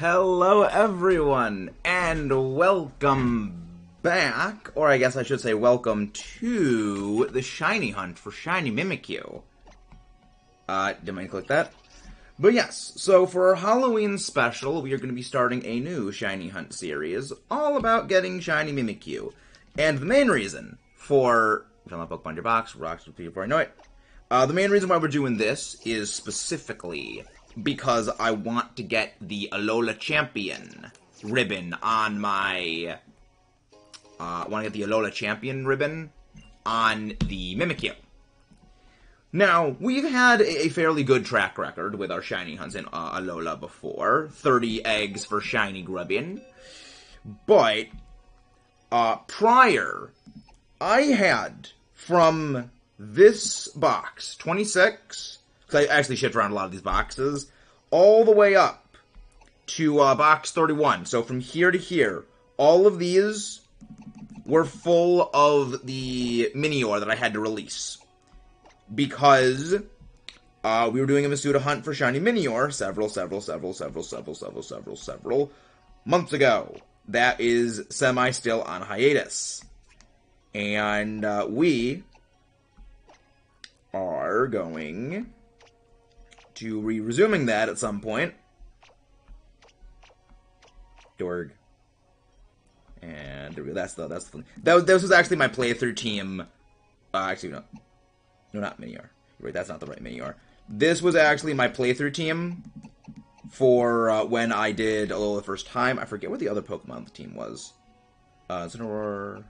Hello everyone, and welcome back, or I guess I should say welcome to the Shiny Hunt for Shiny Mimikyu. Didn't mean to click that. But yes, so for our Halloween special, we are going to be starting a new Shiny Hunt series, all about getting Shiny Mimikyu. And the main reason for... Turn that Pokemon in your box, rocks with before I know it. The main reason why we're doing this is specifically because I want to get the Alola Champion ribbon on my... I want to get the Alola Champion ribbon on the Mimikyu. Now, we've had a fairly good track record with our Shiny Hunts in Alola before. 30 eggs for Shiny Grubbin. But, prior, I had, from this box, 26... because I actually shipped around a lot of these boxes, all the way up to box 31. So from here to here, all of these were full of the Minior that I had to release. Because we were doing a Masuda hunt for Shiny Minior several months ago. That is semi-still on hiatus. And we are going to be resuming that at some point. Dorg. And that's the thing. This was actually my playthrough team. Actually, no. No, not Minior. Right, that's not the right Minior. This was actually my playthrough team for when I did Alola the first time. I forget what the other Pokemon on the team was. Zenoir...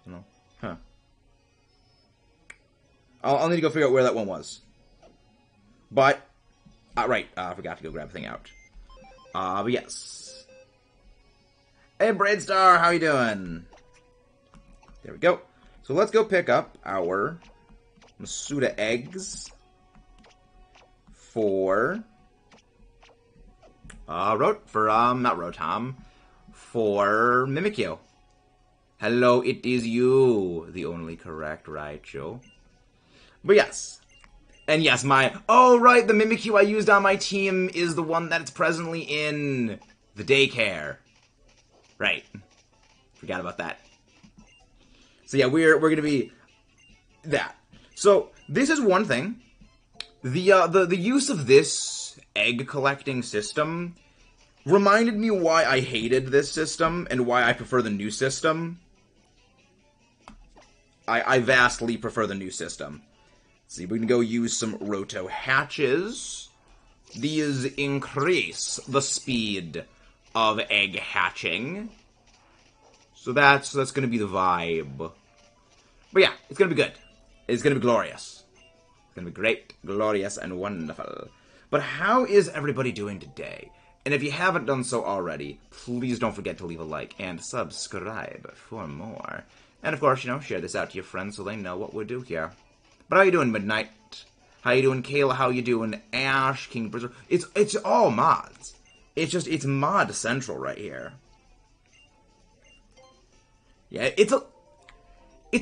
No. Huh. I'll need to go figure out where that one was. But, right, I forgot to go grab the thing out. But yes. Hey, Braidstar, how you doing? There we go. So let's go pick up our Masuda eggs for, not Rotom, for Mimikyu. Hello, it is you, the only correct Raichu. But yes. And yes, oh right, the Mimikyu I used on my team is the one that's presently in the daycare. Right. Forgot about that. So yeah, we're gonna be that. So, this is one thing. The use of this egg collecting system reminded me why I hated this system and why I prefer the new system. I vastly prefer the new system. See, we can go use some Roto Hatches. These increase the speed of egg hatching. So that's going to be the vibe. But yeah, it's going to be good. It's going to be glorious. It's going to be great, glorious, and wonderful. But how is everybody doing today? And if you haven't done so already, please don't forget to leave a like and subscribe for more. And of course, share this out to your friends so they know what we do here. But how you doing, Midnight? How you doing, Kayla? How you doing, Ash, King Berserk? It's all mods. It's mod central right here. Yeah, it's a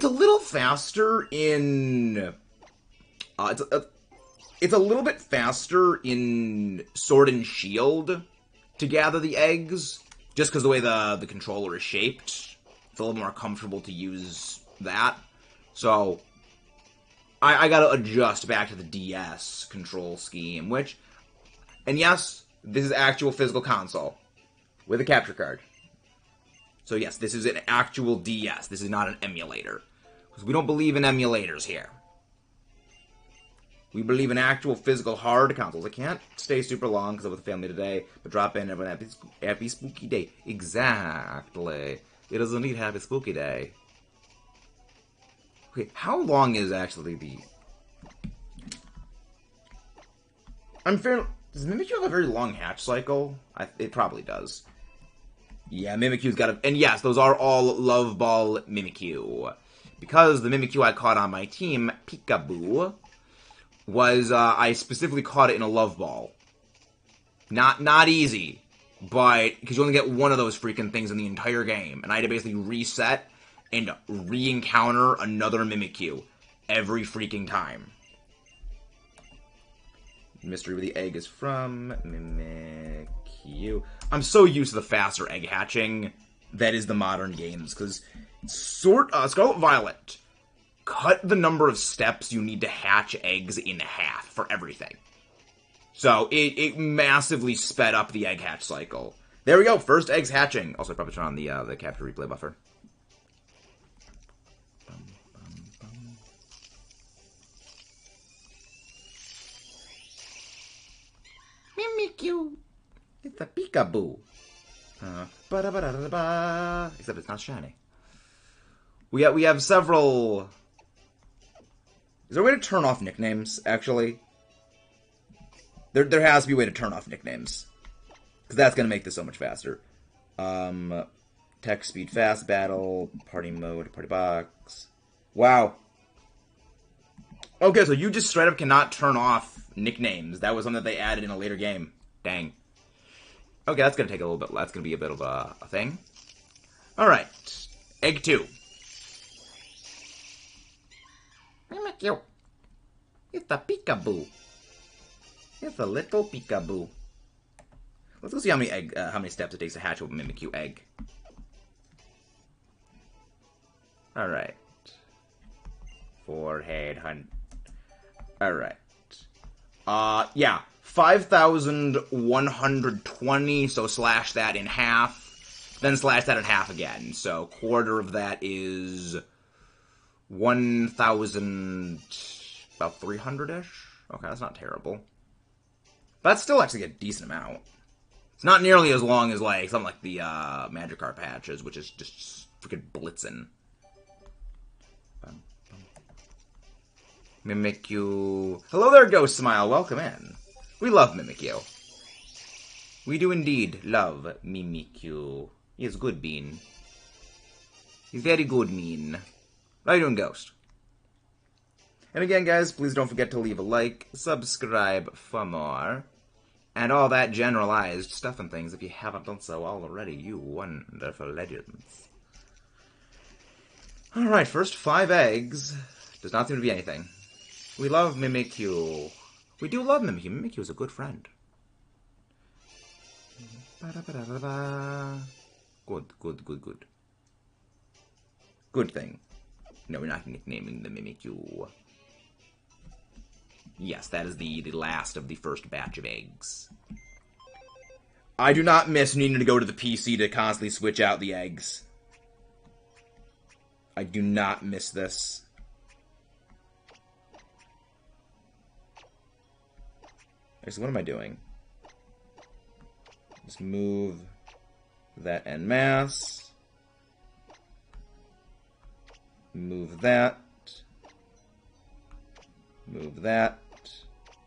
little faster in... it's a little bit faster in Sword and Shield to gather the eggs, just because the way the controller is shaped. It's a little more comfortable to use that. So... I gotta adjust back to the DS control scheme, which... And yes, this is actual physical console with a capture card. So yes, this is an actual DS. This is not an emulator. Because we don't believe in emulators here. We believe in actual physical hard consoles. I can't stay super long because I'm with the family today, but drop in everyone happy spooky day. Exactly. It is indeed happy spooky day. Okay, how long is actually the... Does Mimikyu have a very long hatch cycle? It probably does. Yeah, Mimikyu's got a... And yes, those are all Love Ball Mimikyu. Because the Mimikyu I caught on my team, Peekaboo, was, I specifically caught it in a Love Ball. Not easy, but... Because you only get one of those freaking things in the entire game. And I had to basically reset and re-encounter another Mimikyu every freaking time. Mystery where the egg is from. Mimikyu. Mimikyu. I'm so used to the faster egg hatching that is the modern games, because Scarlet Violet cut the number of steps you need to hatch eggs in half for everything. So it massively sped up the egg hatch cycle. There we go, first eggs hatching. Also, probably turn on the capture replay buffer. Mimikyu. It's a peekaboo. Except it's not shiny. We have several. Is there a way to turn off nicknames? Actually, there has to be a way to turn off nicknames, because that's gonna make this so much faster. Text speed, fast battle, party mode, party box. Wow. Okay, so you just straight up cannot turn off nicknames. That was something that they added in a later game. Dang. Okay, that's gonna take a little bit. That's gonna be a bit of a thing. All right, egg 2. Mimikyu. It's a peekaboo. It's a little peekaboo. Let's go see how many steps it takes to hatch a Mimikyu egg. All right. Forehead hunt. All right. Yeah. 5,120, so slash that in half, then slash that in half again. So quarter of that is 1,000, about 300-ish? Okay, that's not terrible. But that's still actually a decent amount. It's not nearly as long as, like, something like the Magikarp hatches, which is just freaking blitzing. Mimikyu. Hello there, Ghost Smile. Welcome in. We love Mimikyu. We do indeed love Mimikyu. He is good bean. He's very good mean. How you doing, Ghost? And again, guys, please don't forget to leave a like, subscribe for more, and all that generalized stuff and things if you haven't done so already, you wonderful legends. Alright, first 5 eggs. Does not seem to be anything. We love Mimikyu. We do love Mimikyu. Mimikyu is a good friend. Good, good, good, good. Good thing. No, we're not nicknaming the Mimikyu. Yes, that is the last of the first batch of eggs. I do not miss needing to go to the PC to constantly switch out the eggs. I do not miss this. So what am I doing? Just move that en masse. Move that. Move that.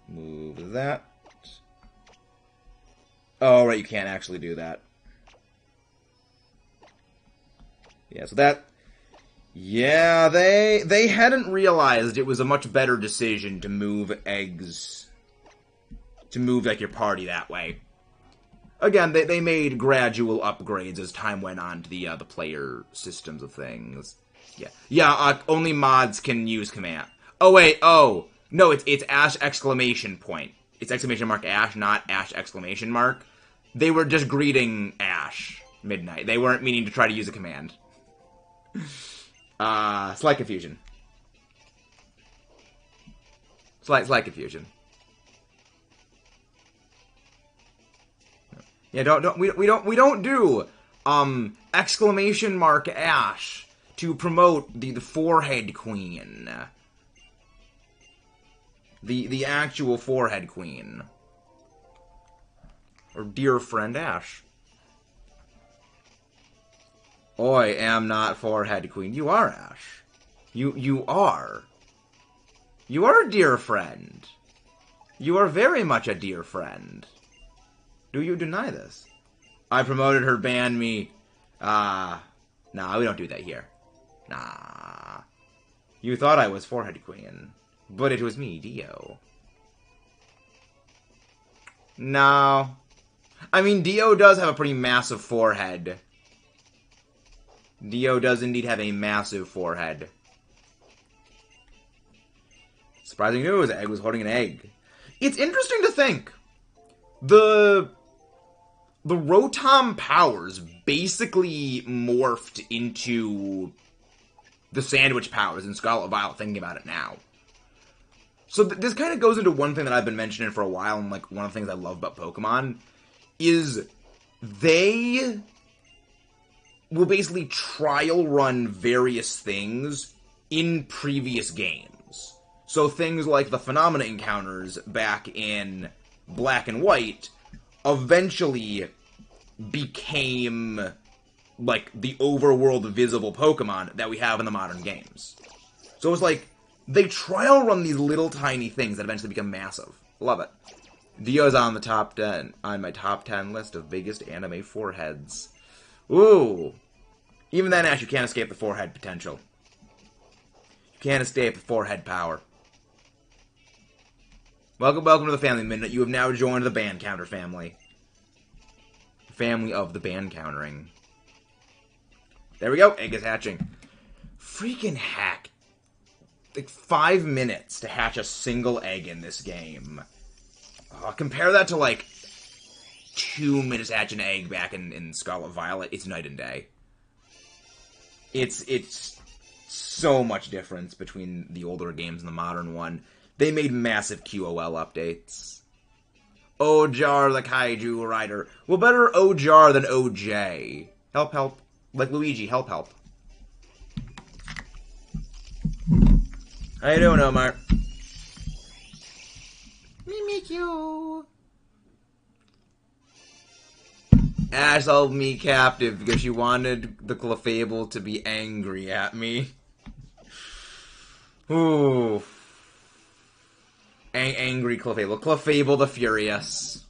Move that. Oh, right, you can't actually do that. Yeah, so that... Yeah, they hadn't realized it was a much better decision to move eggs... to move, like, your party that way. Again, they made gradual upgrades as time went on to the player systems of things. Yeah. Yeah, only mods can use command. Oh, wait, oh. No, it's Ash exclamation point. It's exclamation mark Ash, not Ash exclamation mark. They were just greeting Ash midnight. They weren't meaning to try to use a command. Slight confusion. Slight confusion. Yeah, we don't do exclamation mark Ash to promote the forehead queen. The actual forehead queen. Or dear friend Ash. I am not forehead queen. You are, Ash. You are. You are a dear friend. You are very much a dear friend. Do you deny this? I promoted her, banned me. Nah, we don't do that here. Nah. You thought I was forehead queen, but it was me, Dio. No. I mean, Dio does have a pretty massive forehead. Dio does indeed have a massive forehead. Surprising news, Egg was holding an egg. It's interesting to think. the Rotom powers basically morphed into the Sandwich powers in Scarlet Violet, thinking about it now. So this kind of goes into one thing that I've been mentioning for a while, and like one of the things I love about Pokemon is they will basically trial run various things in previous games. So things like the Phenomena encounters back in Black and White eventually became like the overworld visible Pokemon that we have in the modern games. So it's like they trial run these little tiny things that eventually become massive. Love it. Dio's on the top 10 on my top 10 list of biggest anime foreheads. Ooh. Even then, Ash, you can't escape the forehead potential. You can't escape the forehead power. Welcome to the Family Minute. You have now joined the band counter family. Family of the band countering. There we go. Egg is hatching. Freaking hack. Like 5 minutes to hatch a single egg in this game. Compare that to like 2 minutes to hatch an egg back in Scarlet Violet. It's night and day. It's so much difference between the older games and the modern one. They made massive QOL updates. Ojar the Kaiju Rider. Well, better Ojar than OJ. Help, help. Like Luigi, help, help. How you doing, Omar? Mimikyu. Ash held me captive because she wanted the Clefable to be angry at me. Ooh. Angry Clefable. Clefable the Furious.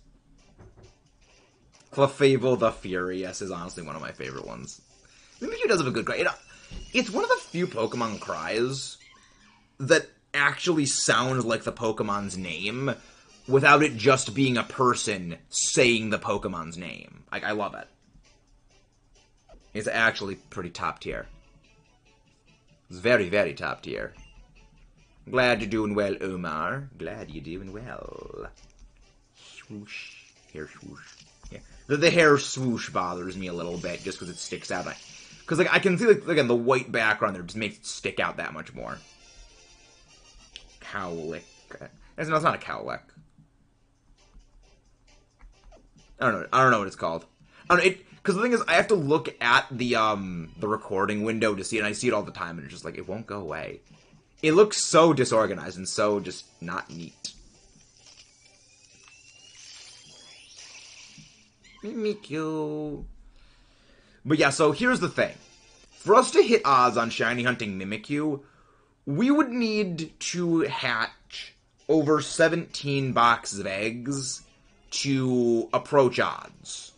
Clefable the Furious is honestly one of my favorite ones. Mimikyu does have a good cry. It's one of the few Pokemon cries that actually sounds like the Pokemon's name without it just being a person saying the Pokemon's name. Like, I love it. It's actually pretty top tier. It's very, very top tier. Glad you're doing well, Omar. Glad you're doing well. Swoosh. Hair swoosh. Yeah. The hair swoosh bothers me a little bit just because it sticks out. Because, like, I can see, like, again, the white background there just makes it stick out that much more. Cowlick. No, it's not a cowlick. I don't know what it's called. I don't know, because the thing is, I have to look at the recording window to see it, and I see it all the time, and it's just like, it won't go away. It looks so disorganized and so just not neat. Mimikyu. But yeah, so here's the thing. For us to hit odds on shiny hunting Mimikyu, we would need to hatch over 17 boxes of eggs to approach odds.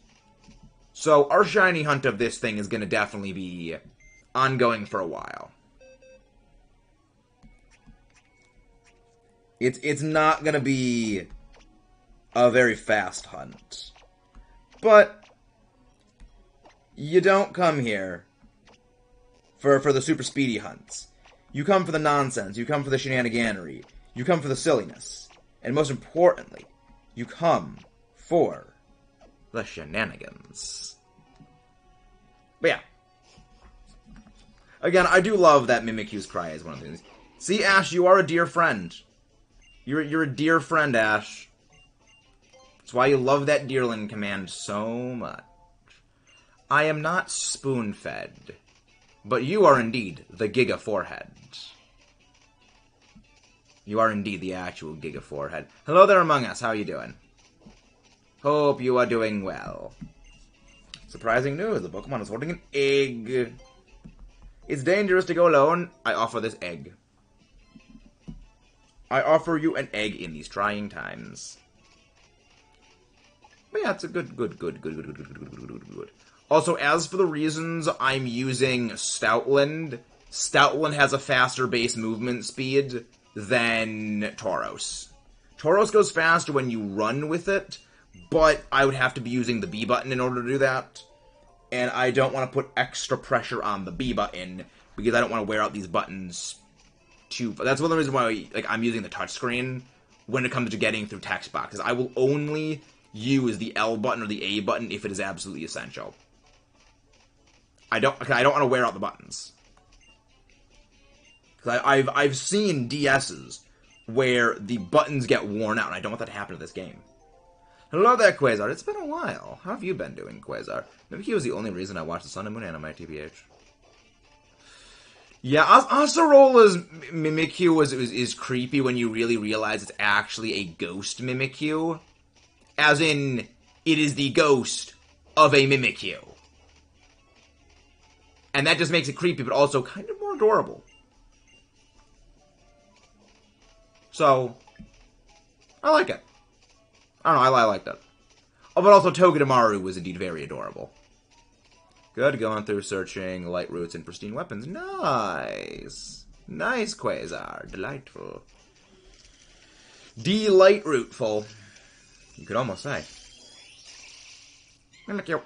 So our shiny hunt of this thing is going to definitely be ongoing for a while. It's not going to be a very fast hunt. But you don't come here for the super speedy hunts. You come for the nonsense. You come for the shenaniganery. You come for the silliness. And most importantly, you come for the shenanigans. But yeah. Again, I do love that Mimikyu's cry is one of the things. See, Ash, you are a dear friend. You're a dear friend, Ash. That's why you love that Deerling command so much. I am not spoon-fed, but you are indeed the Giga Forehead. You are indeed the actual Giga Forehead. Hello there among us, how are you doing? Hope you are doing well. Surprising news, the Pokemon is holding an egg. It's dangerous to go alone. I offer this egg. I offer you an egg in these trying times. But yeah, it's a good. Also, as for the reasons I'm using Stoutland, Stoutland has a faster base movement speed than Tauros. Tauros goes faster when you run with it, but I would have to be using the B button in order to do that. And I don't want to put extra pressure on the B button, because I don't want to wear out these buttons too. That's one of the reasons why I'm using the touchscreen when it comes to getting through text boxes. I will only use the L button or the A button if it is absolutely essential. I don't want to wear out the buttons. Cause I've seen DSs where the buttons get worn out, and I don't want that to happen to this game. Hello there, Quasar. It's been a while. How have you been doing, Quasar? Mimikyu was the only reason I watched the Sun and Moon anime, TBH. Yeah, Acerola's Mimikyu is creepy when you really realize it's actually a ghost Mimikyu. As in, it is the ghost of a Mimikyu. And that just makes it creepy, but also kind of more adorable. So, I like it. I don't know, I liked it. Oh, but also Togedemaru was indeed very adorable. Good, going through searching light roots and pristine weapons. Nice. Nice, Quasar. Delightful. Delight-rootful. You could almost say. Mimikyu.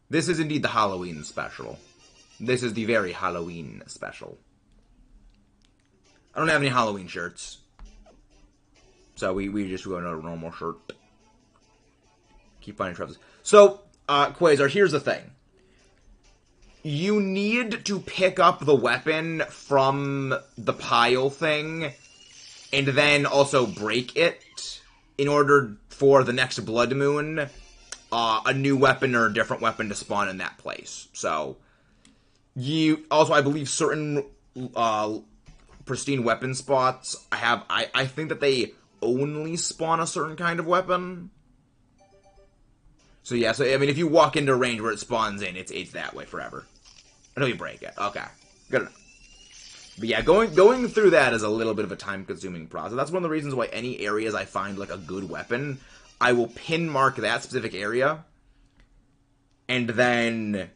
This is indeed the Halloween special. This is the very Halloween special. I don't have any Halloween shirts. So we just go in a normal shirt. Keep finding traps. So, Quasar, here's the thing. You need to pick up the weapon from the pile thing, and then also break it, in order for the next Blood Moon, a new weapon or a different weapon to spawn in that place. So, you, also I believe certain, pristine weapon spots, I think that they only spawn a certain kind of weapon. So yeah, so I mean, if you walk into range where it spawns in, it's that way forever. Until you break it. Okay. Good enough. But yeah, going through that is a little bit of a time-consuming process. That's one of the reasons why any areas I find, like, a good weapon, I will pin mark that specific area, and then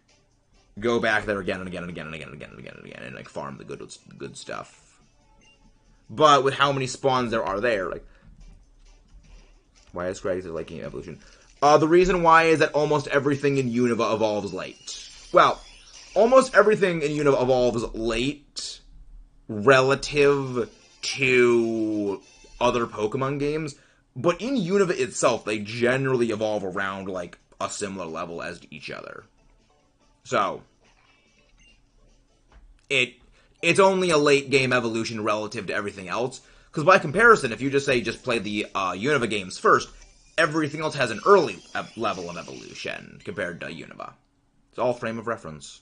go back there again and again and again and again and again and again and again, and, like, farm the good stuff. But with how many spawns there are there, like, why is Scraggy liking evolution? The reason why is that almost everything in Unova evolves late. Well, almost everything in Unova evolves late relative to other Pokemon games, but in Unova itself, they generally evolve around, like, a similar level as to each other. So, it's only a late game evolution relative to everything else, because by comparison, if you just play the Unova games first, everything else has an early level of evolution compared to Unova. It's all frame of reference.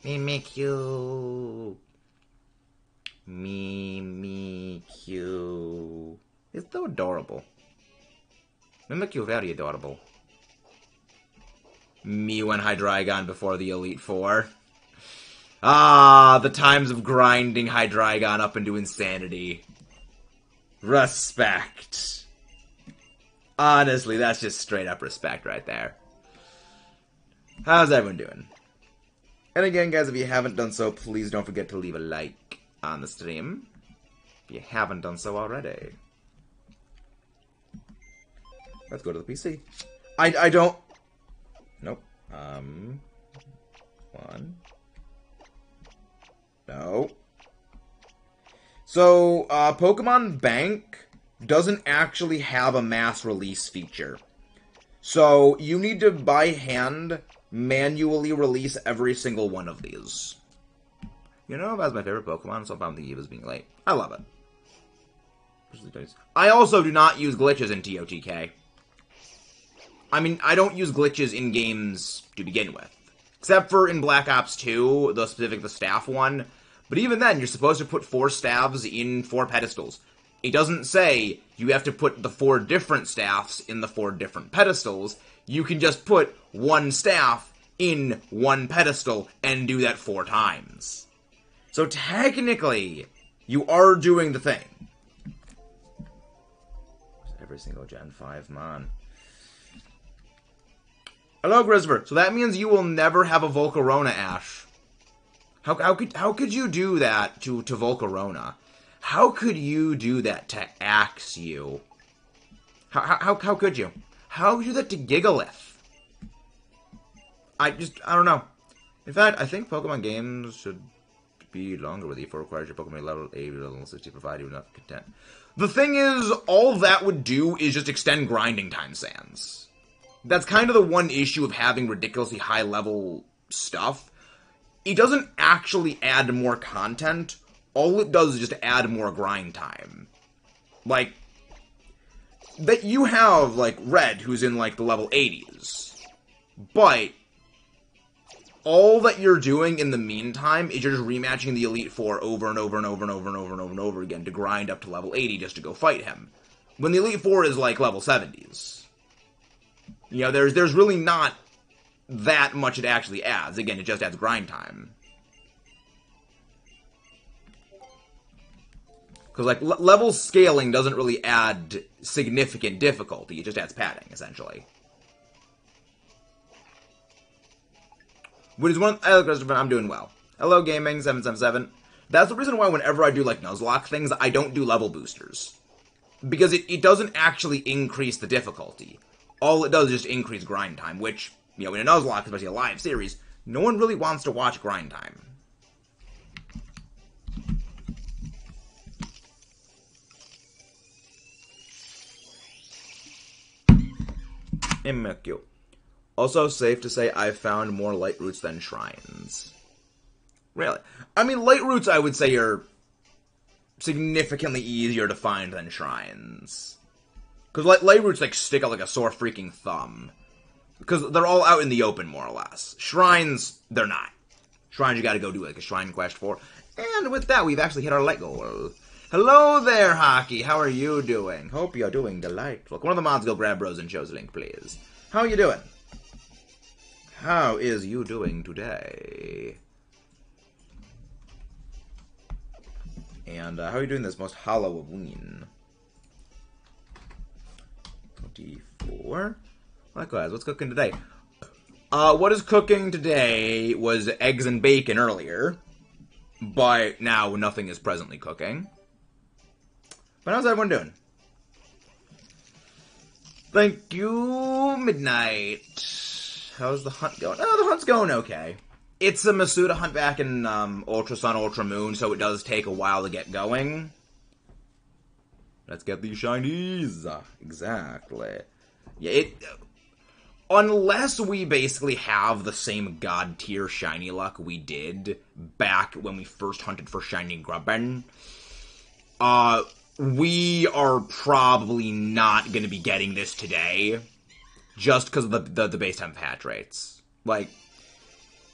Mimikyu. Mimikyu. It's so adorable. Mimikyu, very adorable. Mew and Hydreigon before the Elite Four. Ah, the times of grinding Hydreigon up into insanity. Respect. Honestly, that's just straight up respect right there. How's everyone doing? And again, guys, if you haven't done so, please don't forget to leave a like on the stream. If you haven't done so already. Let's go to the PC. I don't... Nope. One. No. So, Pokemon Bank doesn't actually have a mass release feature. So, you need to, by hand, manually release every single one of these. You know, that's my favorite Pokemon, so I'm thinking of it as being late. I love it. I also do not use glitches in TOTK. I mean, I don't use glitches in games to begin with. Except for in Black Ops 2, the staff one. But even then, you're supposed to put 4 staffs in 4 pedestals. It doesn't say you have to put the 4 different staffs in the 4 different pedestals. You can just put 1 staff in 1 pedestal and do that 4 times. So technically, you are doing the thing. Every single Gen 5, man. Hello, Grisver. So that means you will never have a Volcarona, Ash. How could you do that to Volcarona? How could you do that to Axew? How could you? How could you do that to Gigalith? I don't know. In fact, I think Pokemon games should be longer with E4 requires your Pokemon level 80 level 60 provide you enough content. The thing is, all that would do is just extend grinding time sans. That's kind of the one issue of having ridiculously high level stuff. It doesn't actually add more content. All it does is just add more grind time. Like, that you have, like, Red, who's in, like, the level 80s. But all that you're doing in the meantime is you're just rematching the Elite Four over and over and over and over and over and over and over again to grind up to level 80 just to go fight him. When the Elite Four is, like, level 70s. You know, there's really not that much it actually adds. Again, it just adds grind time. Because, like, level scaling doesn't really add significant difficulty. It just adds padding, essentially. Which is one... Hello, Christopher. I'm doing well. Hello, Gaming777. That's the reason why whenever I do, like, Nuzlocke things, I don't do level boosters. Because it doesn't actually increase the difficulty. All it does is just increase grind time, which, you know, in a Nuzlocke, especially a live series, no one really wants to watch grind time. Mimikyu. Also, safe to say I've found more light roots than shrines. Really? I mean, light roots, I would say, are significantly easier to find than shrines. Because light roots, like, stick out like a sore freaking thumb. Because they're all out in the open, more or less. Shrines, they're not. Shrines, you gotta go do, like, a shrine quest for. And with that, we've actually hit our light goal. Hello there, Hockey. How are you doing? Hope you're doing delightful. One of the mods go grab Bros and shows link, please. How are you doing? How is you doing today? And how are you doing this most Halloween? 24. Likewise, what's cooking today? What is cooking today was eggs and bacon earlier. But now nothing is presently cooking. But how's everyone doing? Thank you, Midnight. How's the hunt going? Oh, the hunt's going okay. It's a Masuda hunt back in Ultra Sun, Ultra Moon, so it does take a while to get going. Let's get these shinies. Exactly. Yeah, unless we basically have the same god tier shiny luck we did back when we first hunted for shiny Grubbin, we are probably not going to be getting this today, just because of the base temp hatch rates. Like,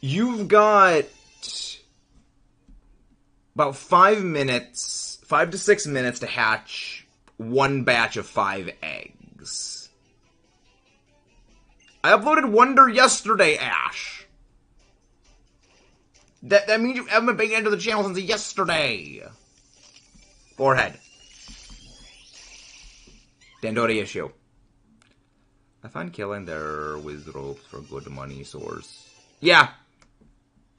you've got about 5 to 6 minutes to hatch one batch of 5 eggs. I uploaded Wonder yesterday, Ash. That means you haven't been into the channel since yesterday. Forehead. Dandori issue. I find killing their Wizropes for good money source. Yeah.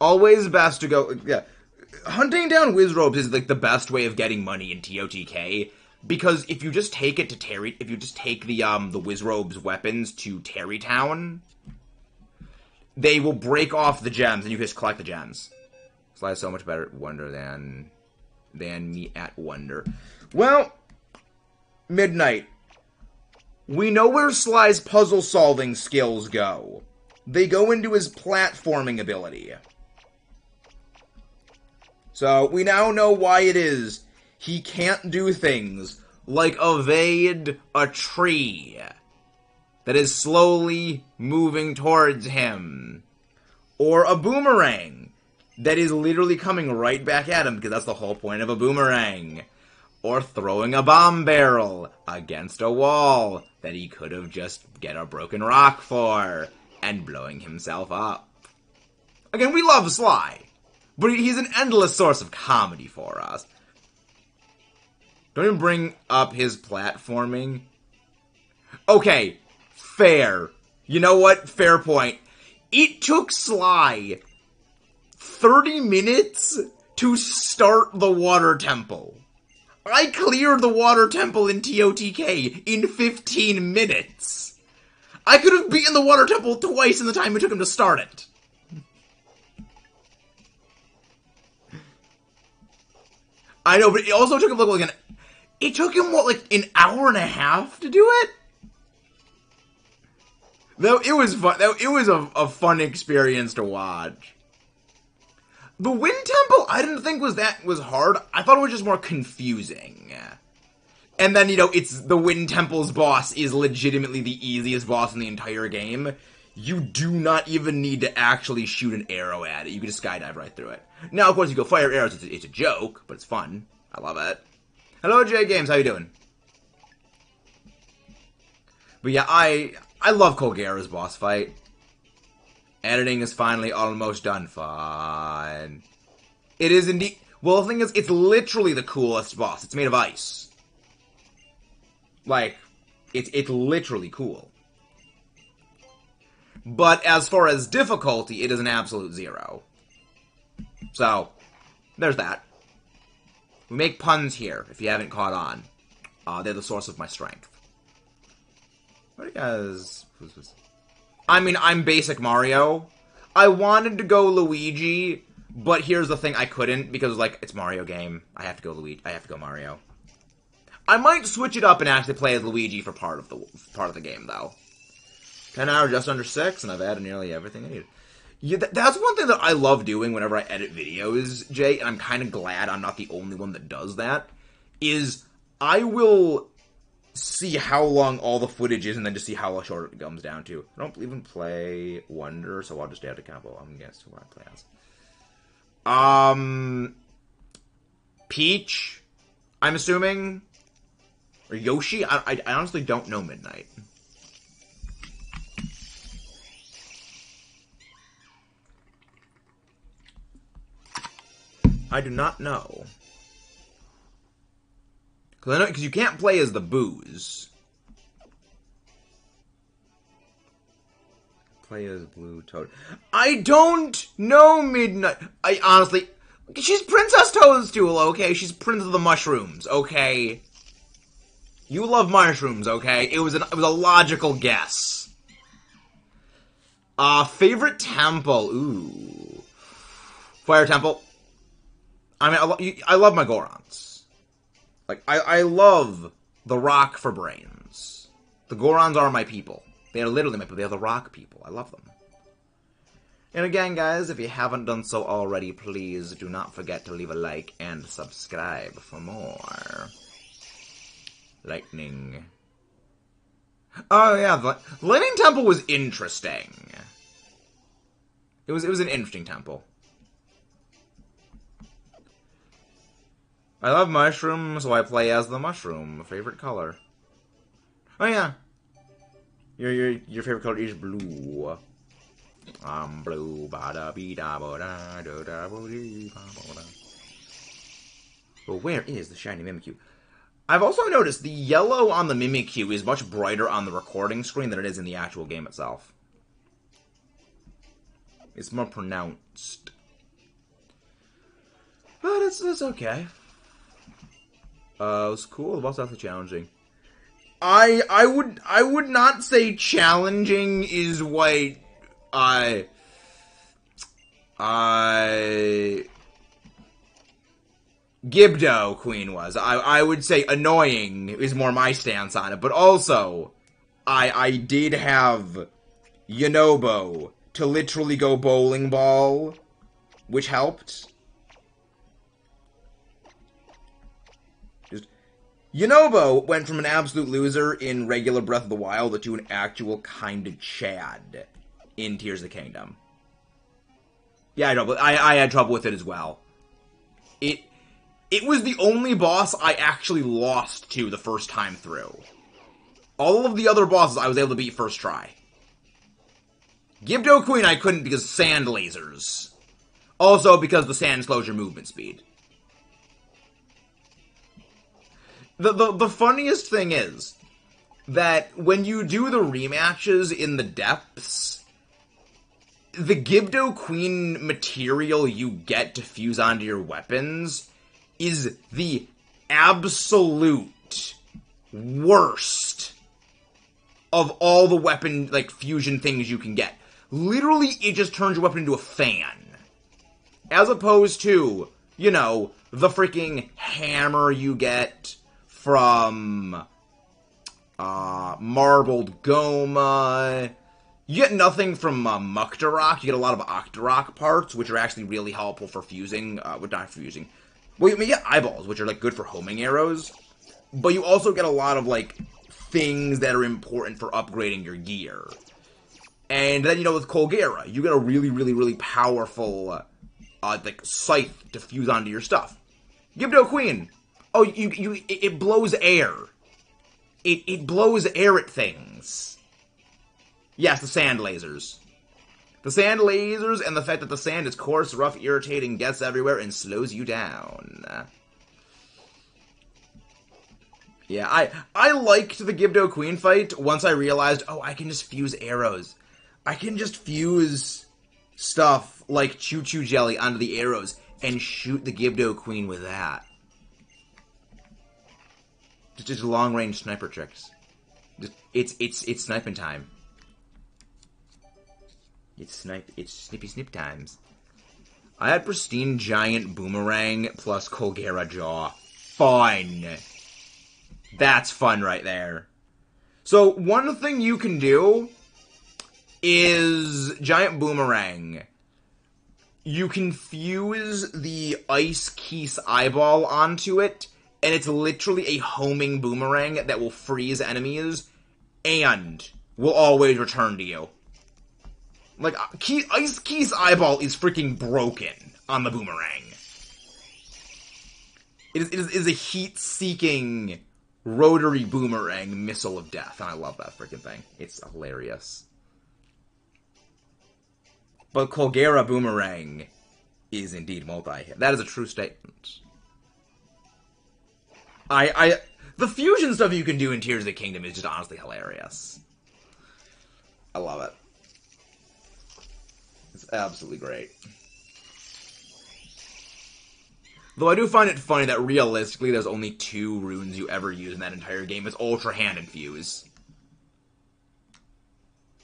Always best to go... Yeah. Hunting down Wizropes is, like, the best way of getting money in TOTK. Because if you just take it to Terry... If you just take the Wizrobe's weapons to Terrytown, they will break off the gems, and you just collect the gems. Sly's so much better at Wonder than me at Wonder. Well, Midnight. We know where Sly's puzzle-solving skills go. They go into his platforming ability. So, we now know why it is he can't do things like evade a tree that is slowly moving towards him. Or a boomerang that is literally coming right back at him, because that's the whole point of a boomerang. Or throwing a bomb barrel against a wall that he could have just get a broken rock for, and blowing himself up. Again, we love Sly, but he's an endless source of comedy for us. Don't even bring up his platforming. Okay, fair. You know what? Fair point. It took Sly 30 minutes to start the water temple. I cleared the water temple in TOTK in 15 minutes. I could have beaten the water temple twice in the time it took him to start it. I know, but it also took him it took him, what, like an hour and a half to do it? Though it was fun. It was a fun experience to watch. The Wind Temple, I didn't think was hard. I thought it was just more confusing. And then, it's the Wind Temple's boss is legitimately the easiest boss in the entire game. You do not even need to actually shoot an arrow at it. You can just skydive right through it. Now, of course, you go fire arrows. It's a joke, but it's fun. I love it. Hello, J Games. How you doing? But yeah, I love Colgera's boss fight. Editing is finally almost done. Fun. It is indeed. Well, the thing is, it's literally the coolest boss. It's made of ice. Like, it's literally cool. But as far as difficulty, it is an absolute 0. So, there's that. We make puns here, if you haven't caught on. They're the source of my strength. What are you guys... I mean, I'm basic Mario. I wanted to go Luigi, but here's the thing, I couldn't, because, like, it's Mario game. I have to go Luigi. I have to go Mario. I might switch it up and actually play as Luigi for part of the game, though. 10 hours, just under 6, and I've added nearly everything I needed. Yeah, that's one thing that I love doing whenever I edit videos, Jay, and I'm kind of glad I'm not the only one that does that, is I will see how long all the footage is and then just see how short it comes down to. I don't even play Wonder, so I'll just add a couple. I'm guessing who I play as. Peach, I'm assuming. Or Yoshi? I honestly don't know Midnight. I do not know. Because you can't play as the Boos. Play as Blue Toad. I don't know Midnight. I honestly... She's Princess Toadstool, okay? She's Prince of the Mushrooms, okay? You love mushrooms, okay? It was a logical guess. Favorite temple. Ooh. Fire Temple. I mean, I love my Gorons. Like, I love the rock for brains. The Gorons are my people. They are literally my people. They are the rock people. I love them. And again, guys, if you haven't done so already, please do not forget to leave a like and subscribe for more. Lightning. Oh, yeah, the Lightning Temple was interesting. It was an interesting temple. I love mushrooms, so I play as the mushroom. Favorite color. Oh yeah. Your favorite color is blue. I'm blue. But where is the shiny Mimikyu? I've also noticed the yellow on the Mimikyu is much brighter on the recording screen than it is in the actual game itself. It's more pronounced. But it's okay. It was cool. The boss was actually challenging. I would not say challenging is what Gibdo Queen was. I would say annoying is more my stance on it, but also I did have Yonobo to literally go bowling ball, which helped. Yonobo went from an absolute loser in regular Breath of the Wild to an actual kind of Chad in Tears of the Kingdom. Yeah, I had trouble with it as well. It was the only boss I actually lost to the first time through. All of the other bosses I was able to beat first try. Gibdo Queen I couldn't because sand lasers. Also because the sand slows your movement speed. The funniest thing is that when you do the rematches in the depths, the Gibdo Queen material you get to fuse onto your weapons is the absolute worst of all the weapon, like, fusion things you can get. Literally, it just turns your weapon into a fan. As opposed to You know, the freaking hammer you get from Marbled Goma. You get nothing from Muktarok. You get a lot of Octorok parts, which are actually really helpful for fusing. Not fusing. Well, you get eyeballs, which are like good for homing arrows. But you also get a lot of like things that are important for upgrading your gear. And then, you know, with Colgera, you get a really, really, really powerful like scythe to fuse onto your stuff. Gibdo Queen. Oh, it blows air. It blows air at things. Yes, the sand lasers. The sand lasers and the fact that the sand is coarse, rough, irritating, gets everywhere, and slows you down. Yeah, I liked the Gibdo Queen fight once I realized, oh, I can just fuse arrows. I can just fuse stuff like Choo Choo Jelly onto the arrows and shoot the Gibdo Queen with that. Just long-range sniper tricks. It's sniping time. It's snippy snip times. I had Pristine Giant Boomerang plus Colgera Jaw. Fun. That's fun right there. So, one thing you can do is Giant Boomerang. You can fuse the Ice Keese eyeball onto it, and it's literally a homing boomerang that will freeze enemies and will always return to you. Like, Ice Keese eyeball is freaking broken on the boomerang. It is a heat-seeking rotary boomerang missile of death, and I love that freaking thing. It's hilarious. But Colgera Boomerang is indeed multi-hit. That is a true statement. The fusion stuff you can do in Tears of the Kingdom is just honestly hilarious. I love it. It's absolutely great. Though I do find it funny that realistically there's only 2 runes you ever use in that entire game. It's Ultra Hand and Fuse.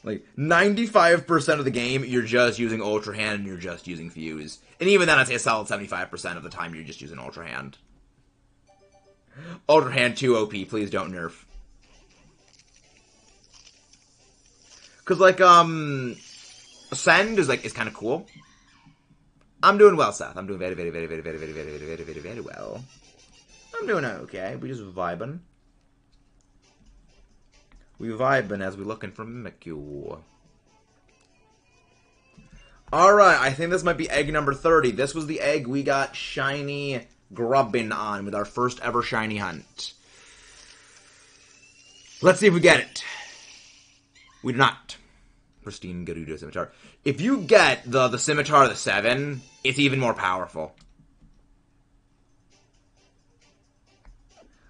Like, 95% of the game, you're just using Ultra Hand and you're just using Fuse. And even then, I'd say a solid 75% of the time you're just using Ultra Hand. Ultra Hand 2 OP, please don't nerf. Cause, like, Ascend is kind of cool. I'm doing well, Seth. I'm doing very, very, very, very, very, very, very, very, very, very, very well. I'm doing okay. We just vibing. We vibing as we looking for Mimikyu. Alright, I think this might be egg number 30. This was the egg we got shiny grubbing on with our first ever shiny hunt. Let's see if we get it. We do not. Pristine Gerudo Scimitar. If you get the Scimitar of the 7, it's even more powerful.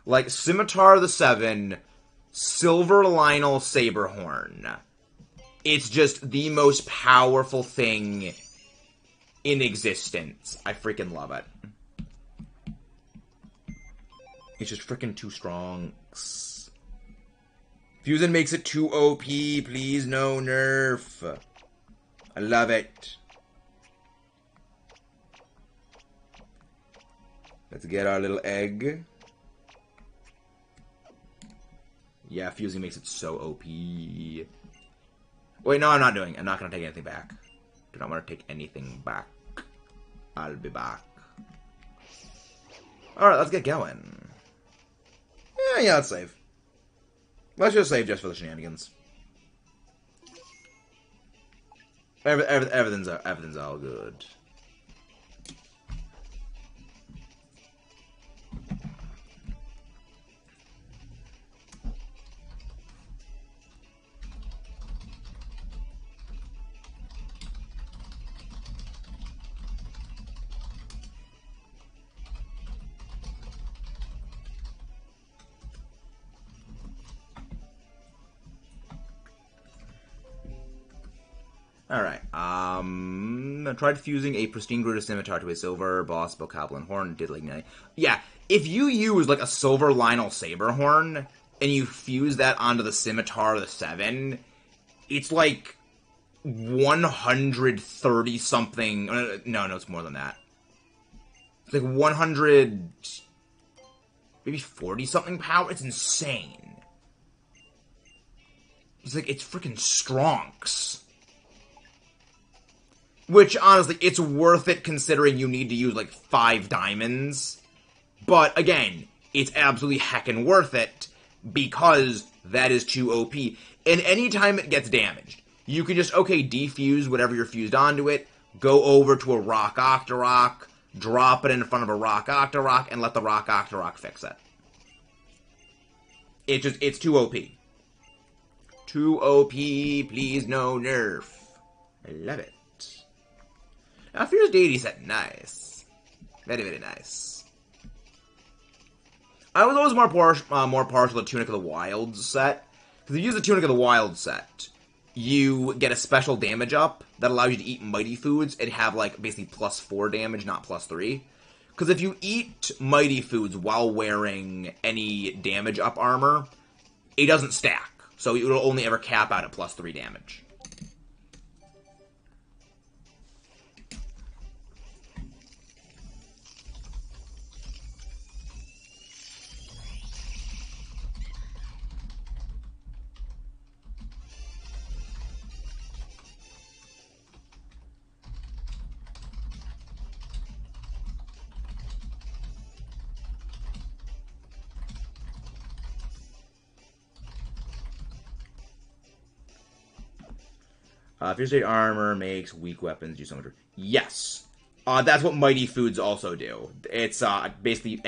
Like, Scimitar of the 7, Silver Lionel Saberhorn. It's just the most powerful thing in existence. I freaking love it. It's just freaking too strong. Fusion makes it too OP. Please, no nerf. I love it. Let's get our little egg. Yeah, fusing makes it so OP. Wait, no, I'm not doing it. I'm not going to take anything back. Do not want to take anything back. I'll be back. Alright, let's get going. Yeah, let's save. Let's just save just for the shenanigans. Everything's all good. Alright, I tried fusing a Pristine Gerudo Scimitar to a silver boss Bokoblin Horn, did like 90. Yeah, if you use like a silver Lionel Saberhorn, and you fuse that onto the Scimitar of the 7, it's like 130 something, no, it's more than that. It's like 100, maybe 40-something power. It's insane. It's like, it's freaking stronks. Which, honestly, it's worth it considering you need to use, like, 5 diamonds. But, again, it's absolutely heckin' worth it because that is too OP. And anytime it gets damaged, you can just, okay, defuse whatever you're fused onto it, go over to a Rock Octorok, drop it in front of a Rock Octorok, and let the Rock Octorok fix it. It's too OP. Too OP, please no nerf. I love it. Now, Fierce Deity set, nice. Very, very nice. I was always more partial to Tunic of the Wilds set. Because if you use the Tunic of the Wilds set, you get a special damage up that allows you to eat Mighty Foods and have, like, basically +4 damage, not +3. Because if you eat Mighty Foods while wearing any damage up armor, it doesn't stack. So it will only ever cap out at +3 damage. Fierce State Armor makes weak weapons do so much. Yes. That's what Mighty Foods also do. It's basically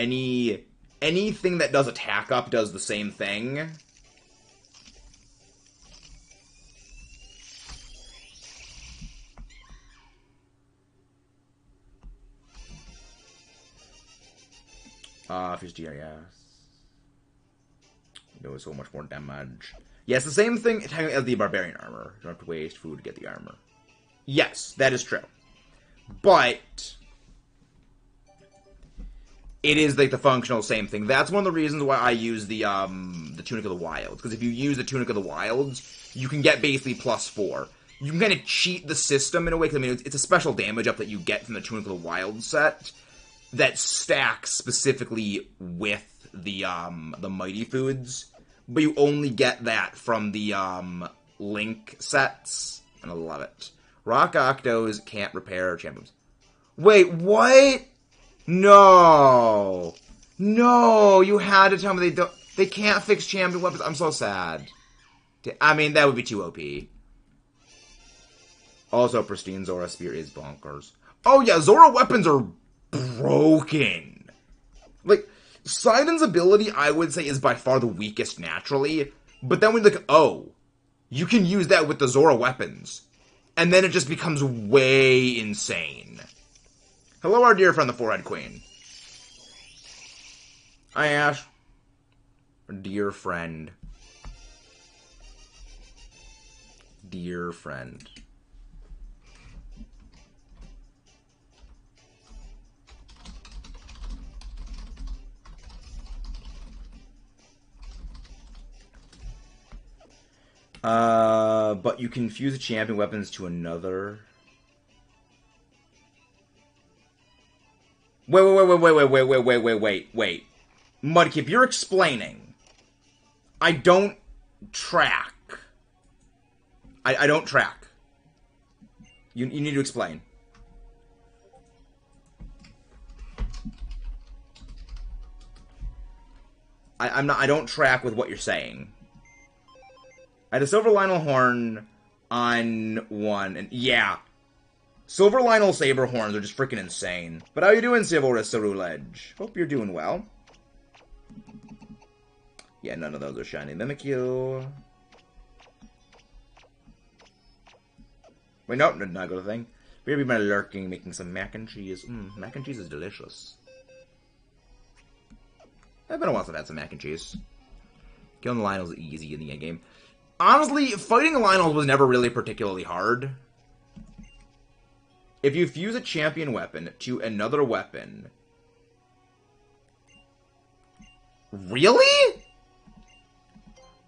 anything that does attack up does the same thing. Fierce DRS. Does so much more damage. Yes, the same thing as the Barbarian armor. You don't have to waste food to get the armor. Yes, that is true. But it is like the functional same thing. That's one of the reasons why I use the Tunic of the Wilds. Because if you use the Tunic of the Wilds, you can get basically +4. You can kind of cheat the system in a way. Because I mean, it's a special damage up that you get from the Tunic of the Wilds set that stacks specifically with the Mighty Foods. But you only get that from the Link sets. And I love it. Rock Octos can't repair champions. Wait, what? No. No, you had to tell me they can't fix champion weapons. I'm so sad. I mean, that would be too OP. Also, Pristine Zora Spear is bonkers. Oh yeah, Zora weapons are broken. Like, Sidon's ability, I would say, is by far the weakest naturally. But then we look, oh, you can use that with the Zora weapons. And then it just becomes way insane. Hello, our dear friend, the Forehead Queen. Hi, Ash. Our dear friend. Dear friend. But you can fuse the champion weapons to another. Wait. Mudkip, you're explaining. I don't track. I don't track. You need to explain. I don't track with what you're saying. I had a Silver Lionel Horn on one, and yeah. Silver Lionel Saber Horns are just freaking insane. But how you doing, Silverus Cerulege? Hope you're doing well. Yeah, none of those are shiny. Mimikyu. Wait, nope, did not go to the thing. Maybe my lurking, making some mac and cheese. Mac and cheese is delicious. It's been a while since I've had some mac and cheese. Killing the Lionel's easy in the end game. Honestly, fighting Lionels was never really particularly hard. If you fuse a champion weapon to another weapon... Really?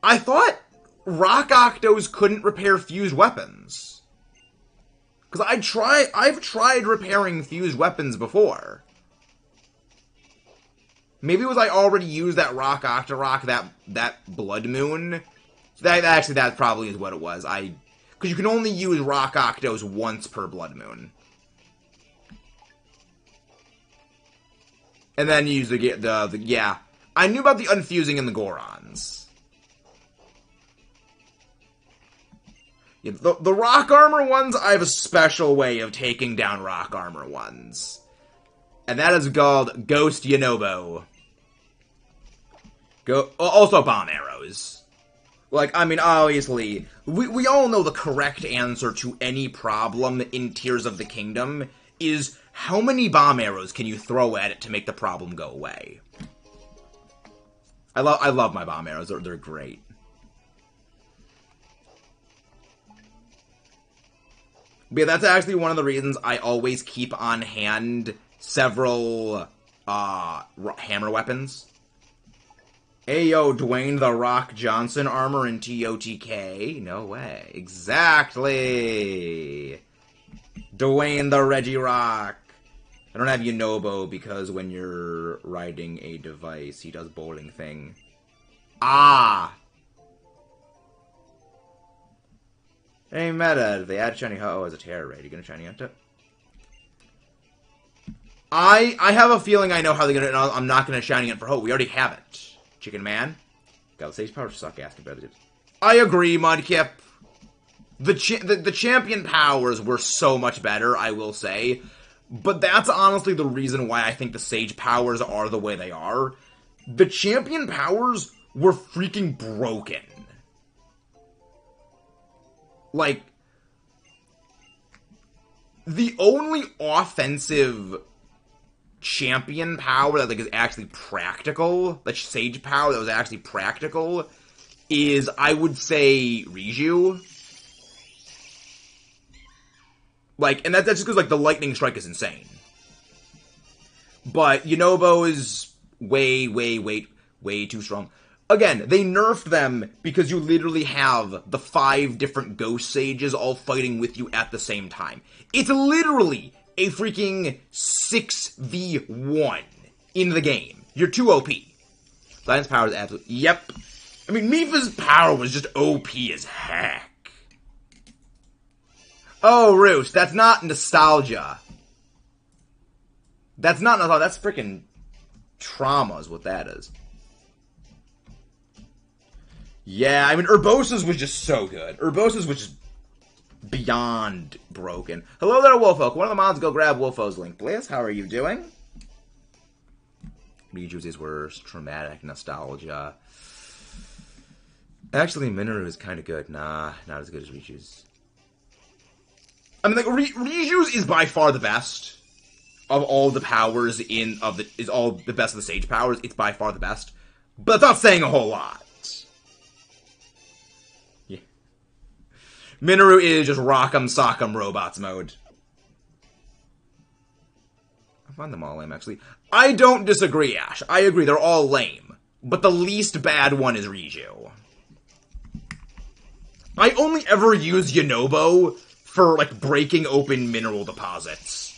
I thought Rock Octos couldn't repair fused weapons. Because I've tried repairing fused weapons before. Maybe it was I already used that Rock Octorok, that Blood Moon. That probably is what it was. Because you can only use Rock Octos once per Blood Moon. And then you use yeah. I knew about the Unfusing and the Gorons. Yeah, the Rock Armor ones, I have a special way of taking down Rock Armor ones. And that is called Ghost Yunobo. Also Bomb Arrows. Like, I mean, obviously, we all know the correct answer to any problem in Tears of the Kingdom is how many bomb arrows can you throw at it to make the problem go away? I love my bomb arrows. They're great. But yeah, that's actually one of the reasons I always keep on hand several hammer weapons. Ayo, Dwayne The Rock Johnson armor in TOTK? No way. Exactly. Dwayne the Reggie Rock. I don't have Yunobo because when you're riding a device, he does bowling thing. Ah! Hey, meta, they add Shiny Ho-Oh as a terror raid. You gonna Shiny Hunt it? I have a feeling I know how they're gonna... I'm not gonna Shiny Hunt for Ho. We already have it. Chicken Man. God, the stage powers suck ass compared to this. I agree, Mudkip. The champion powers were so much better, I will say. But that's honestly the reason why I think the Sage powers are the way they are. The champion powers were freaking broken. Like, the only offensive champion power that is actually practical, the Sage power that was actually practical, is, I would say, Riju. Like, and that's just because, like, the Lightning Strike is insane. But Yunobo is way too strong. Again, they nerfed them because you literally have the 5 different Ghost Sages all fighting with you at the same time. It's literally a freaking 6v1 in the game. You're too OP. Lion's power is absolute. Yep. I mean, Mifa's power was just OP as heck. Oh, Roost, that's not nostalgia. That's not nostalgia, that's freaking trauma is what that is. Yeah, I mean, Urbosa's was just so good. Urbosa's was just beyond broken. Hello there, Wolfolk. One of the mods go grab Wolfo's link, please. How are you doing? Riju's is worse. Traumatic nostalgia. Actually, Minoru is kind of good. Nah, not as good as Riju's. I mean, like, Riju's is by far the best of all the powers is all the best of the Sage powers. It's by far the best. But that's not saying a whole lot. Yeah. Minoru is just rock'em sock'em robots mode. I find them all lame, actually. I don't disagree, Ash. I agree, they're all lame. But the least bad one is Riju. I only ever use Yunobo for, like, breaking open mineral deposits.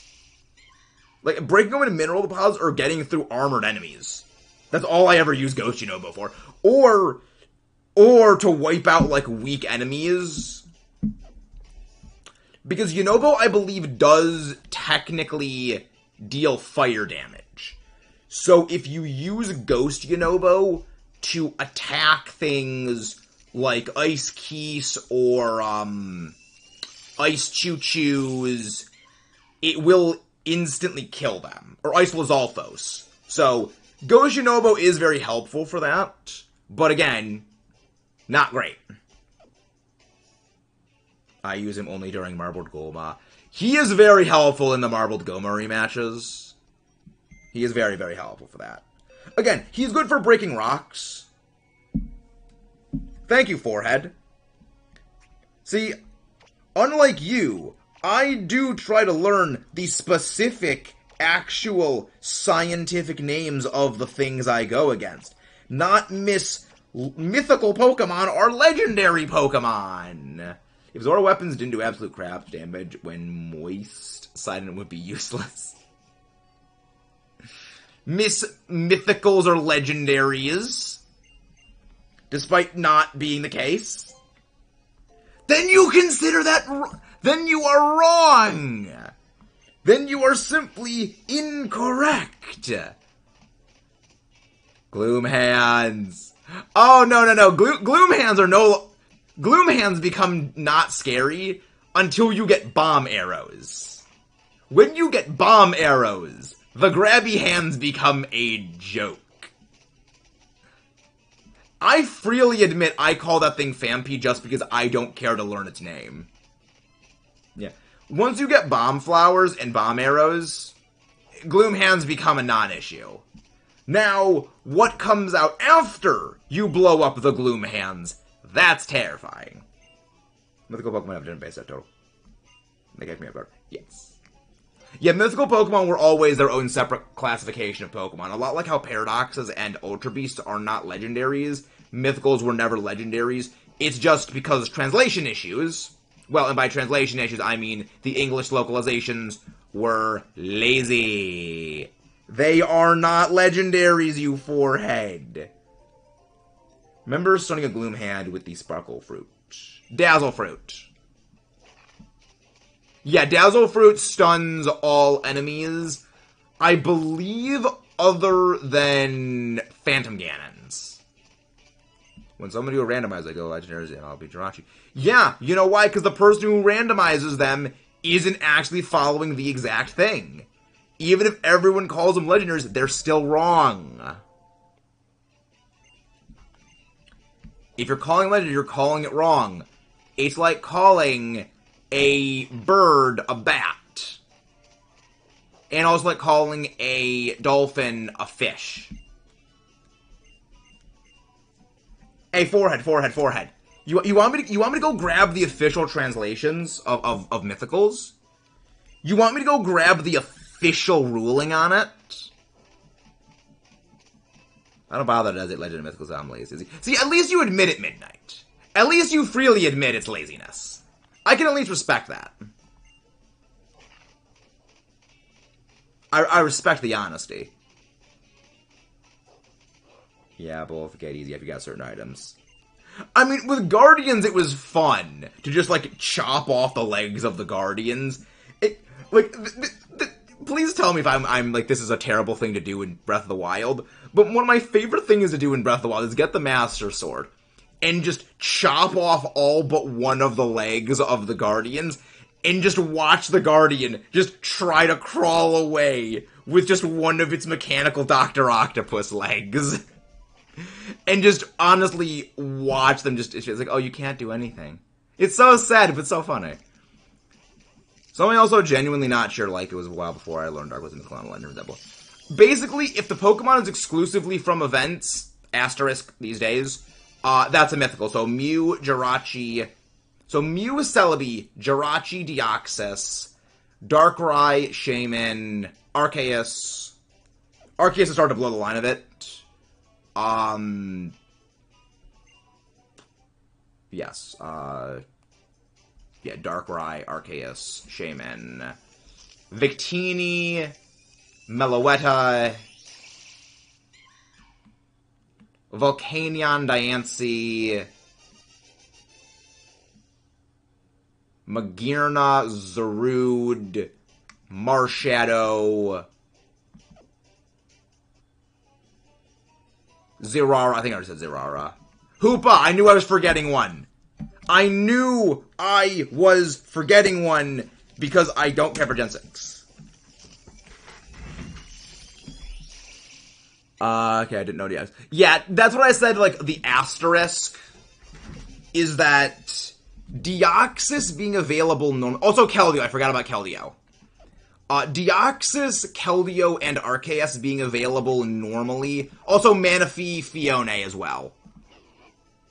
Like, breaking open mineral deposits or getting through armored enemies. That's all I ever use Ghost Yunobo for. Or to wipe out, like, weak enemies. Because Yunobo, I believe, does technically deal fire damage. So if you use Ghost Yunobo to attack things like Ice Keese or, Ice Choo-Choos, it will instantly kill them. Or Ice Lizalfos. So, Ghost Yunobo is very helpful for that. But again, not great. I use him only during Marbled Goma. He is very helpful in the Marbled Goma rematches. He is very, very helpful for that. Again, he's good for breaking rocks. Thank you, Forehead. See, unlike you, I do try to learn the specific, actual, scientific names of the things I go against. Not mythical Pokemon or legendary Pokemon. If Zora weapons didn't do absolute crap damage when moist, Sidon would be useless. mythicals or legendaries, despite not being the case, then you consider that, then you are wrong. Then you are simply incorrect. Gloom hands. Oh, no. Gloom hands are Gloom hands become not scary until you get bomb arrows. When you get bomb arrows, the grabby hands become a joke. I freely admit I call that thing Fampi just because I don't care to learn its name. Yeah. Once you get bomb flowers and bomb arrows, Gloom hands become a non-issue. Now, what comes out after you blow up the Gloom hands, that's terrifying. Mythical Pokemon have a different base set total. They gave me a better. Yes. Yeah, mythical Pokemon were always their own separate classification of Pokemon. A lot like how Paradoxes and Ultra Beasts are not legendaries, mythicals were never legendaries. It's just because translation issues. Well, and by translation issues, I mean the English localizations were lazy. They are not legendaries, you forehead. Remember stunning a Gloom hand with the Sparkle Fruit. Dazzle Fruit. Yeah, Dazzle Fruit stuns all enemies, I believe, other than Phantom Ganons. When somebody will randomize, I go legendaries and I'll be Jirachi. Yeah, you know why? Because the person who randomizes them isn't actually following the exact thing. Even if everyone calls them legendaries, they're still wrong. If you're calling legendary, you're calling it wrong. It's like calling a bird a bat. And also like calling a dolphin a fish. Hey, forehead. You want me to go grab the official translations of mythicals? You want me to go grab the official ruling on it? I don't bother to designate legend and mythicals. I'm lazy. See, at least you admit it, Midnight. At least you freely admit it's laziness. I can at least respect that. I respect the honesty. Yeah, both get easy if you got certain items. I mean, with Guardians, it was fun to just, like, chop off the legs of the Guardians. Please tell me if I'm like, this is a terrible thing to do in Breath of the Wild, but one of my favorite things to do in Breath of the Wild is get the Master Sword and just chop off all but one of the legs of the Guardians and just watch the Guardian just try to crawl away with just one of its mechanical Dr. Octopus legs. And just honestly watch them just, it's like, oh, you can't do anything. It's so sad, but so funny. Something also genuinely not sure, like it was a while before I learned Dark was in the Clone Legend example. Basically, if the Pokemon is exclusively from events, asterisk these days, that's a mythical. So Mew, Jirachi, so Mew is Celebi, Jirachi, Deoxys, Darkrai, Shaman, Arceus. Arceus is starting to blow the line of it. Yes, yeah, Darkrai, Arceus, Shaman, Victini, Meloetta, Volcanion, Diancie, Magearna, Zarude, Marshadow, Zirara, I think I already said Zirara. Hoopa, I knew I was forgetting one. I knew I was forgetting one because I don't care for Gen 6. Okay, I didn't know the. Yeah, that's what I said, like, the asterisk is that Deoxys being available also Keldeo, I forgot about Keldeo. Deoxys, Keldeo, and Arceus being available normally. Also Manaphy, Fione as well.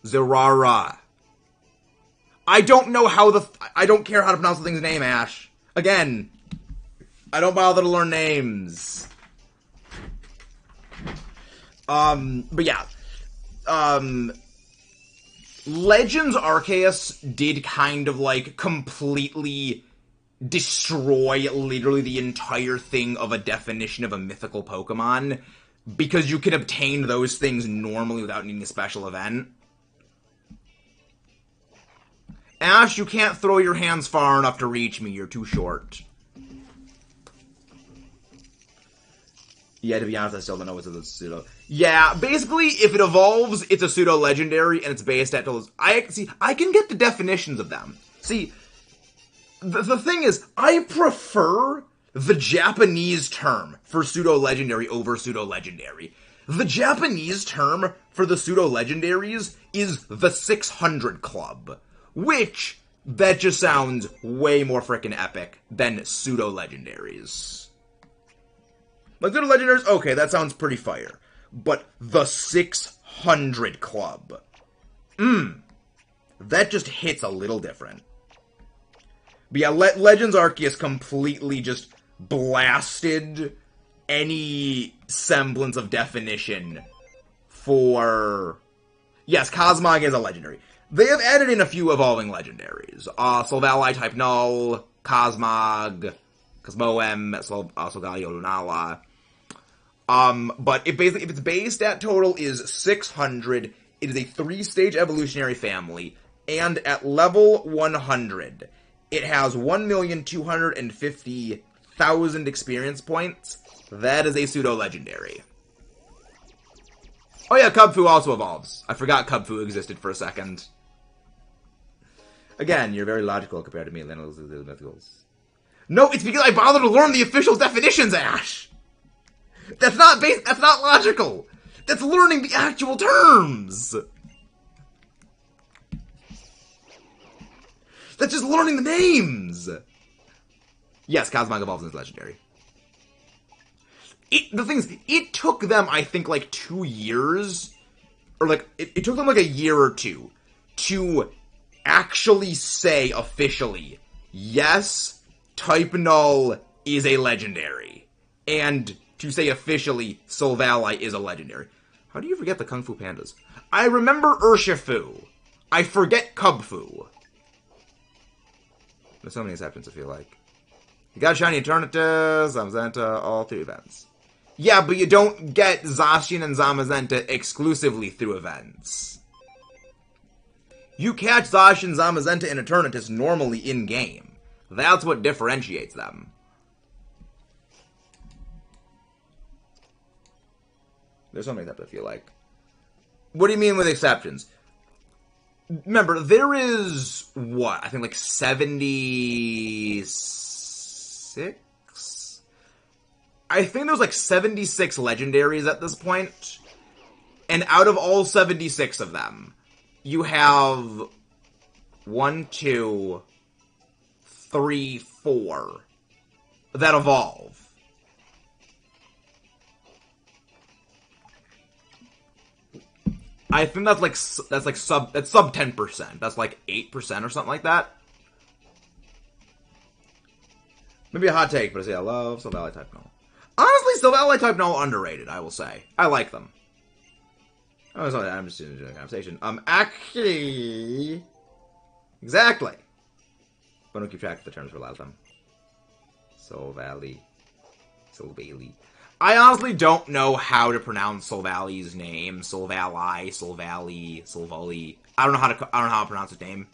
Zirara. I don't know how I don't care how to pronounce the thing's name, Ash. Again, I don't bother to learn names. But yeah. Legends Arceus did kind of, like, completely destroy literally the entire thing of a definition of a mythical Pokemon, because you can obtain those things normally without needing a special event. Ash, you can't throw your hands far enough to reach me. You're too short. Yeah, to be honest, I still don't know what's a pseudo. Yeah, basically, if it evolves, it's a pseudo-legendary, and it's based at those. I can get the definitions of them. See, the thing is, I prefer the Japanese term for pseudo-legendary over pseudo-legendary. The Japanese term for the pseudo-legendaries is the 600 Club, which, that just sounds way more frickin' epic than pseudo-legendaries. Like, pseudo-legendaries, okay, that sounds pretty fire. But the 600 Club, that just hits a little different. But yeah, Legends Arceus completely just blasted any semblance of definition for... Yes, Cosmog is a legendary. They have added in a few evolving legendaries. Solvalii type Null, Cosmog, Cosmoem, Solgaleo Lunala. But if its base stat total is 600, it is a 3-stage evolutionary family, and at level 100, it has 1,250,000 experience points. That is a pseudo-legendary. Oh yeah, Cubfu also evolves. I forgot Cubfu existed for a second. Again, you're very logical compared to me, Lennels and the Mythicals. No, it's because I bothered to learn the official definitions, Ash! That's not logical! That's learning the actual terms! That's just learning the names! Yes, Cosmog evolves into legendary. The thing is, it took them, I think, like 2 years, or like, it took them like a year or two to actually say officially, yes, Type Null is a legendary. And to say officially, Solvalii is a legendary. How do you forget the Kung Fu Pandas? I remember Urshifu. I forget Cubfu. There's so many exceptions, I feel like. You got Shiny Eternatus, Zamazenta, all 3 events. Yeah, but you don't get Zacian and Zamazenta exclusively through events. You catch Zacian, Zamazenta, and Eternatus normally in-game. That's what differentiates them. There's so many exceptions, I feel like. What do you mean with exceptions? Remember, there is, what, I think like 76? I think there's like 76 legendaries at this point. And out of all 76 of them, you have 1, 2, 3, 4 that evolve. I think that's sub 10%. That's like 8% or something like that. Maybe a hot take, but I say I love Solvalii type Null. Honestly, Solvalii type Null underrated, I will say. I like them. Oh, sorry, I'm just doing a conversation. Actually... Exactly. But don't keep track of the terms for a lot of them. Solvalii. I honestly don't know how to pronounce Solvalii's name. Solvalii, Solvali. I don't know how to pronounce his name.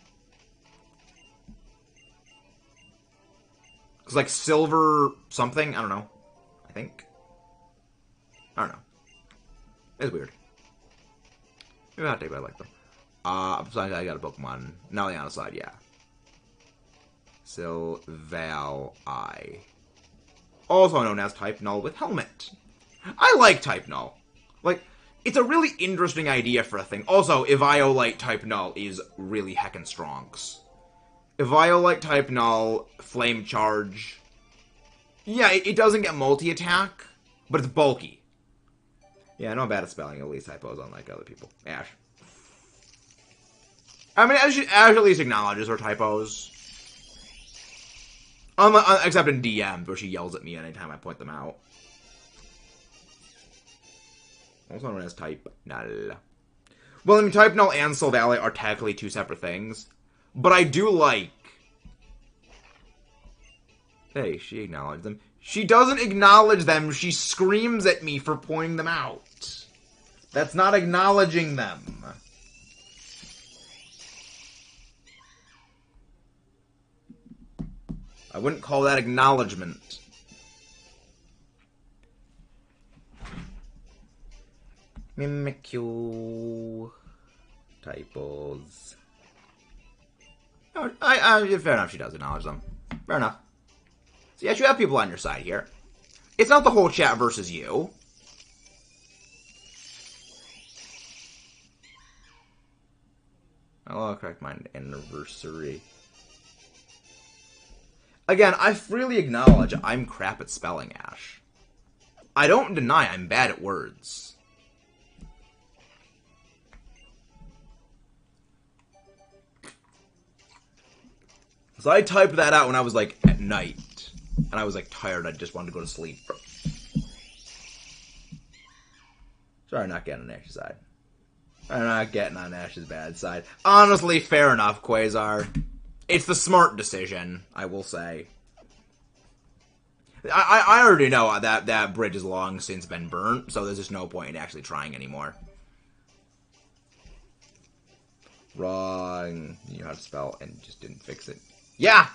It's like silver something. I don't know. I think. I don't know. It's weird. Maybe not take, but I like them. Besides, I got a Pokemon. Now on the side, yeah. Solvalii. Also known as Type Null with Helmet. I like Type Null. Like, it's a really interesting idea for a thing. Also, Eviolite Type Null is really heckin' strongs. Eviolite Type Null, Flame Charge. Yeah, it doesn't get multi-attack, but it's bulky. Yeah, I know I'm bad at spelling, at least typos, unlike other people. Ash. I mean, Ash at least acknowledges her typos. Except in DMs, where she yells at me anytime I point them out. Also known as Type Null. Well, I mean, Type Null and Solvalii are technically 2 separate things. But I do like Hey, she acknowledged them. She doesn't acknowledge them. She screams at me for pointing them out. That's not acknowledging them. I wouldn't call that acknowledgement. Mimikyu. Typos. No, fair enough, she does acknowledge them. Fair enough. So yes, you have people on your side here. It's not the whole chat versus you. I'll correct my anniversary. Again, I freely acknowledge I'm crap at spelling, Ash. I don't deny I'm bad at words. So I typed that out when I was, like, at night. And I was, like, tired. I just wanted to go to sleep. Sorry, not getting on Ash's side. I'm not getting on Ash's bad side. Honestly, fair enough, Quasar. It's the smart decision, I will say. I already know that bridge has long since been burnt, so there's just no point in actually trying anymore. Wrong. You know how to spell and just didn't fix it. Yeah!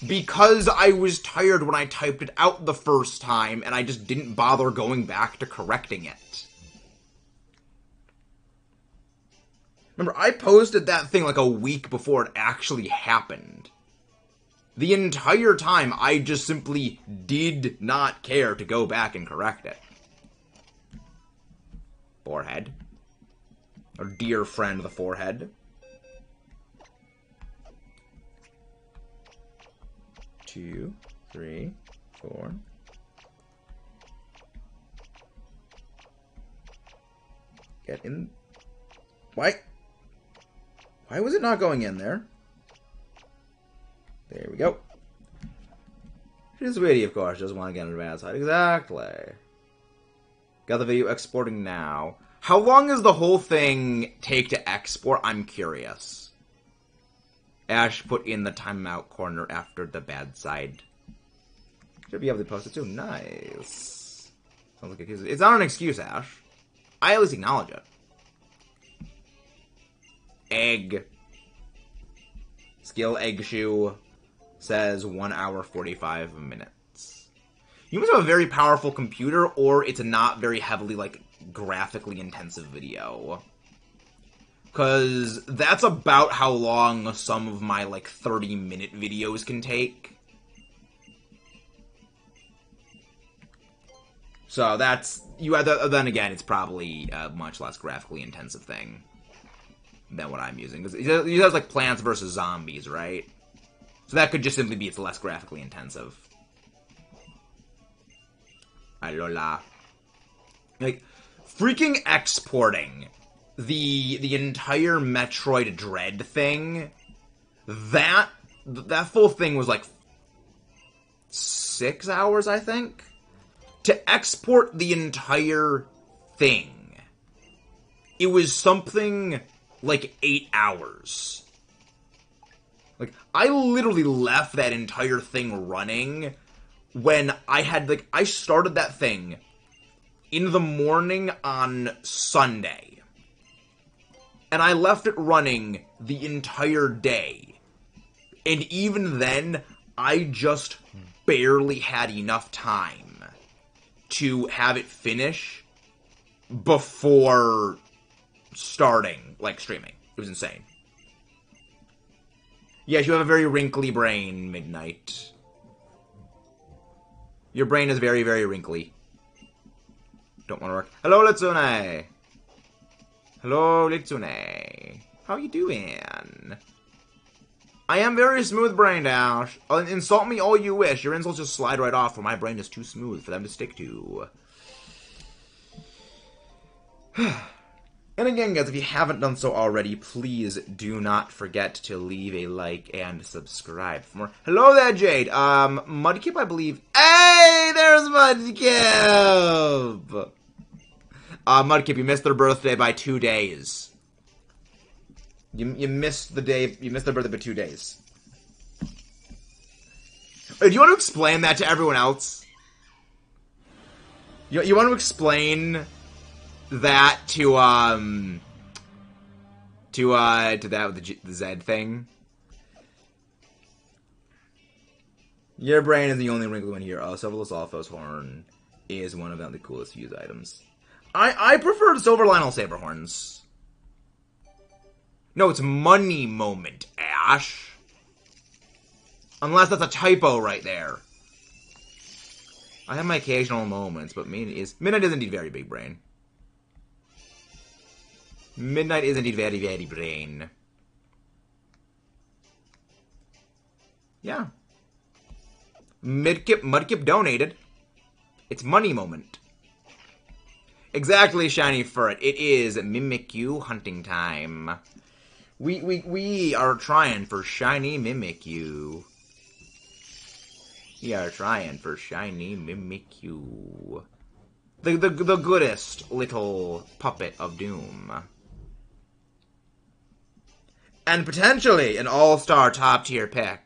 Because I was tired when I typed it out the first time, and I just didn't bother going back to correcting it. Remember, I posted that thing like a week before it actually happened. The entire time, I just simply did not care to go back and correct it. Forehead. Our dear friend, the forehead. 2, 3, 4. Get in. Why? Why was it not going in there? There we go. She's witty, of course. Doesn't want to get on the bad side. Exactly. Got the video exporting now. How long does the whole thing take to export? I'm curious. Ash put in the timeout corner after the bad side. Should be able to post it too. Nice. Sounds like it's not an excuse, Ash. I at least acknowledge it. Egg. Skill egg shoe says 1 hour 45 minutes. You must have a very powerful computer, or it's a not very heavily, like, graphically intensive video. Because that's about how long some of my, like, 30-minute videos can take. So that's... then again, it's probably a much less graphically intensive thing than what I'm using. Because he has, like, Plants vs. Zombies, right? So that could just simply be it's less graphically intensive. Alola. Like, freaking exporting the entire Metroid Dread thing, that full thing was like 6 hours, I think? To export the entire thing, it was something like 8 hours. Like, I literally left that entire thing running when I had, like, I started that thing in the morning on Sunday. And I left it running the entire day. And even then, I just barely had enough time to have it finish before starting, like, streaming. It was insane. Yes, you have a very wrinkly brain, Midnight. Your brain is very, very wrinkly. Don't want to work. Hello, Litsune! Hello, Litsune. How you doing? I am very smooth-brained, Ash. Insult me all you wish. Your insults just slide right off, for my brain is too smooth for them to stick to. And again, guys, if you haven't done so already, please do not forget to leave a like and subscribe for more. Hello there, Jade. Mudkip, I believe. Hey, there's Mudkip! Mudkip, you missed their birthday by 2 days. You missed the day. You missed their birthday by 2 days. Do you want to explain that to everyone else? You want to explain that to that with the Z thing? Your brain is the only wrinkly one here. Oh, Silverless Alpha's horn is one of the coolest used items. I prefer Silver Lionel Saber horns. No, it's money moment, Ash. Unless that's a typo right there. I have my occasional moments, but Midnight is indeed very big brain. Midnight is indeed very, very brain. Yeah. Mudkip donated. It's money moment. Exactly, Shiny Furret. It is Mimikyu hunting time. We are trying for shiny Mimikyu. We are trying for shiny Mimikyu. The goodest little puppet of doom. And potentially an all-star top-tier pick.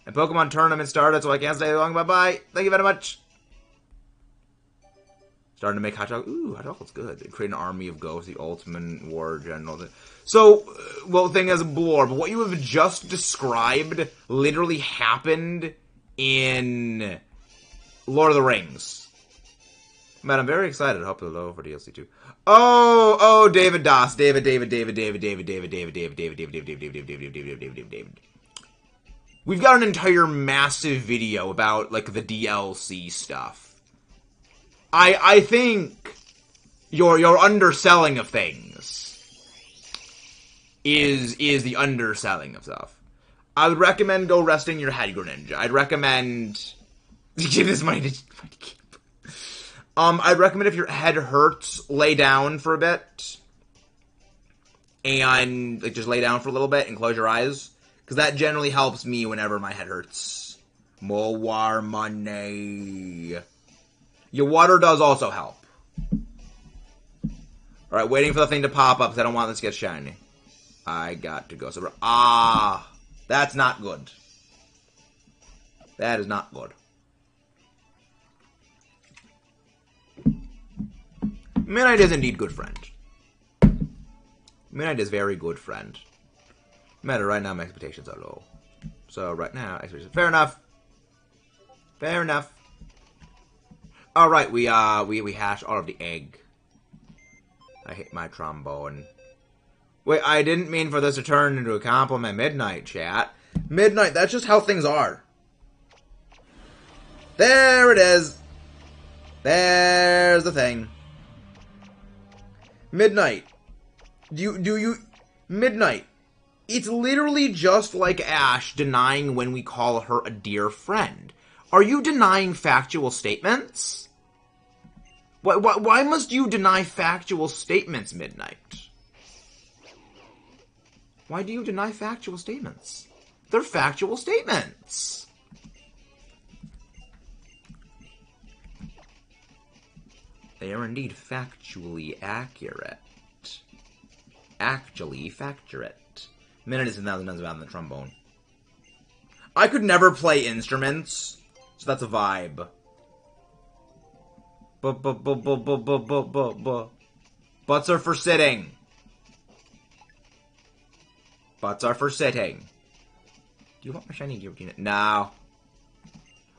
And Pokemon Tournament started, so I can't stay long. Bye-bye. Thank you very much. Starting to make hot chocolate. Ooh, hot chocolate's good. They create an army of ghosts, the ultimate war general. So, well, the thing is, Blorb, what you have just described literally happened in Lord of the Rings. Man, I'm very excited. I hope they're low for DLC 2. Oh, David Doss. David. We've got an entire massive video about, like, the DLC stuff. I think your underselling of things is the underselling of stuff. I would recommend go resting your head, Greninja. I'd recommend give this money to keep. I'd recommend if your head hurts, lay down for a bit. And like just lay down for a little bit and close your eyes. Because that generally helps me whenever my head hurts. More money. Your water does also help. Alright, waiting for the thing to pop up because I don't want this to get shiny. I got to go. So, that's not good. That is not good. Midnight is indeed good friend. Midnight is very good friend. Matter right now, my expectations are low. So right now, expectations fair enough. Fair enough. All right, we hashed all of the egg. I hit my trombone. Wait, I didn't mean for this to turn into a compliment, Midnight, chat. Midnight, that's just how things are. There it is. There's the thing. Midnight. Do you... Midnight. It's literally just like Ash denying when we call her a dear friend. Are you denying factual statements? Why must you deny factual statements, Midnight? Why do you deny factual statements? They're factual statements. They are indeed factually accurate. Actually facturate. Minute is now the trombone. I could never play instruments, so that's a vibe. Butts are for sitting. Butts are for sitting. Do you want my shiny Giratina? No.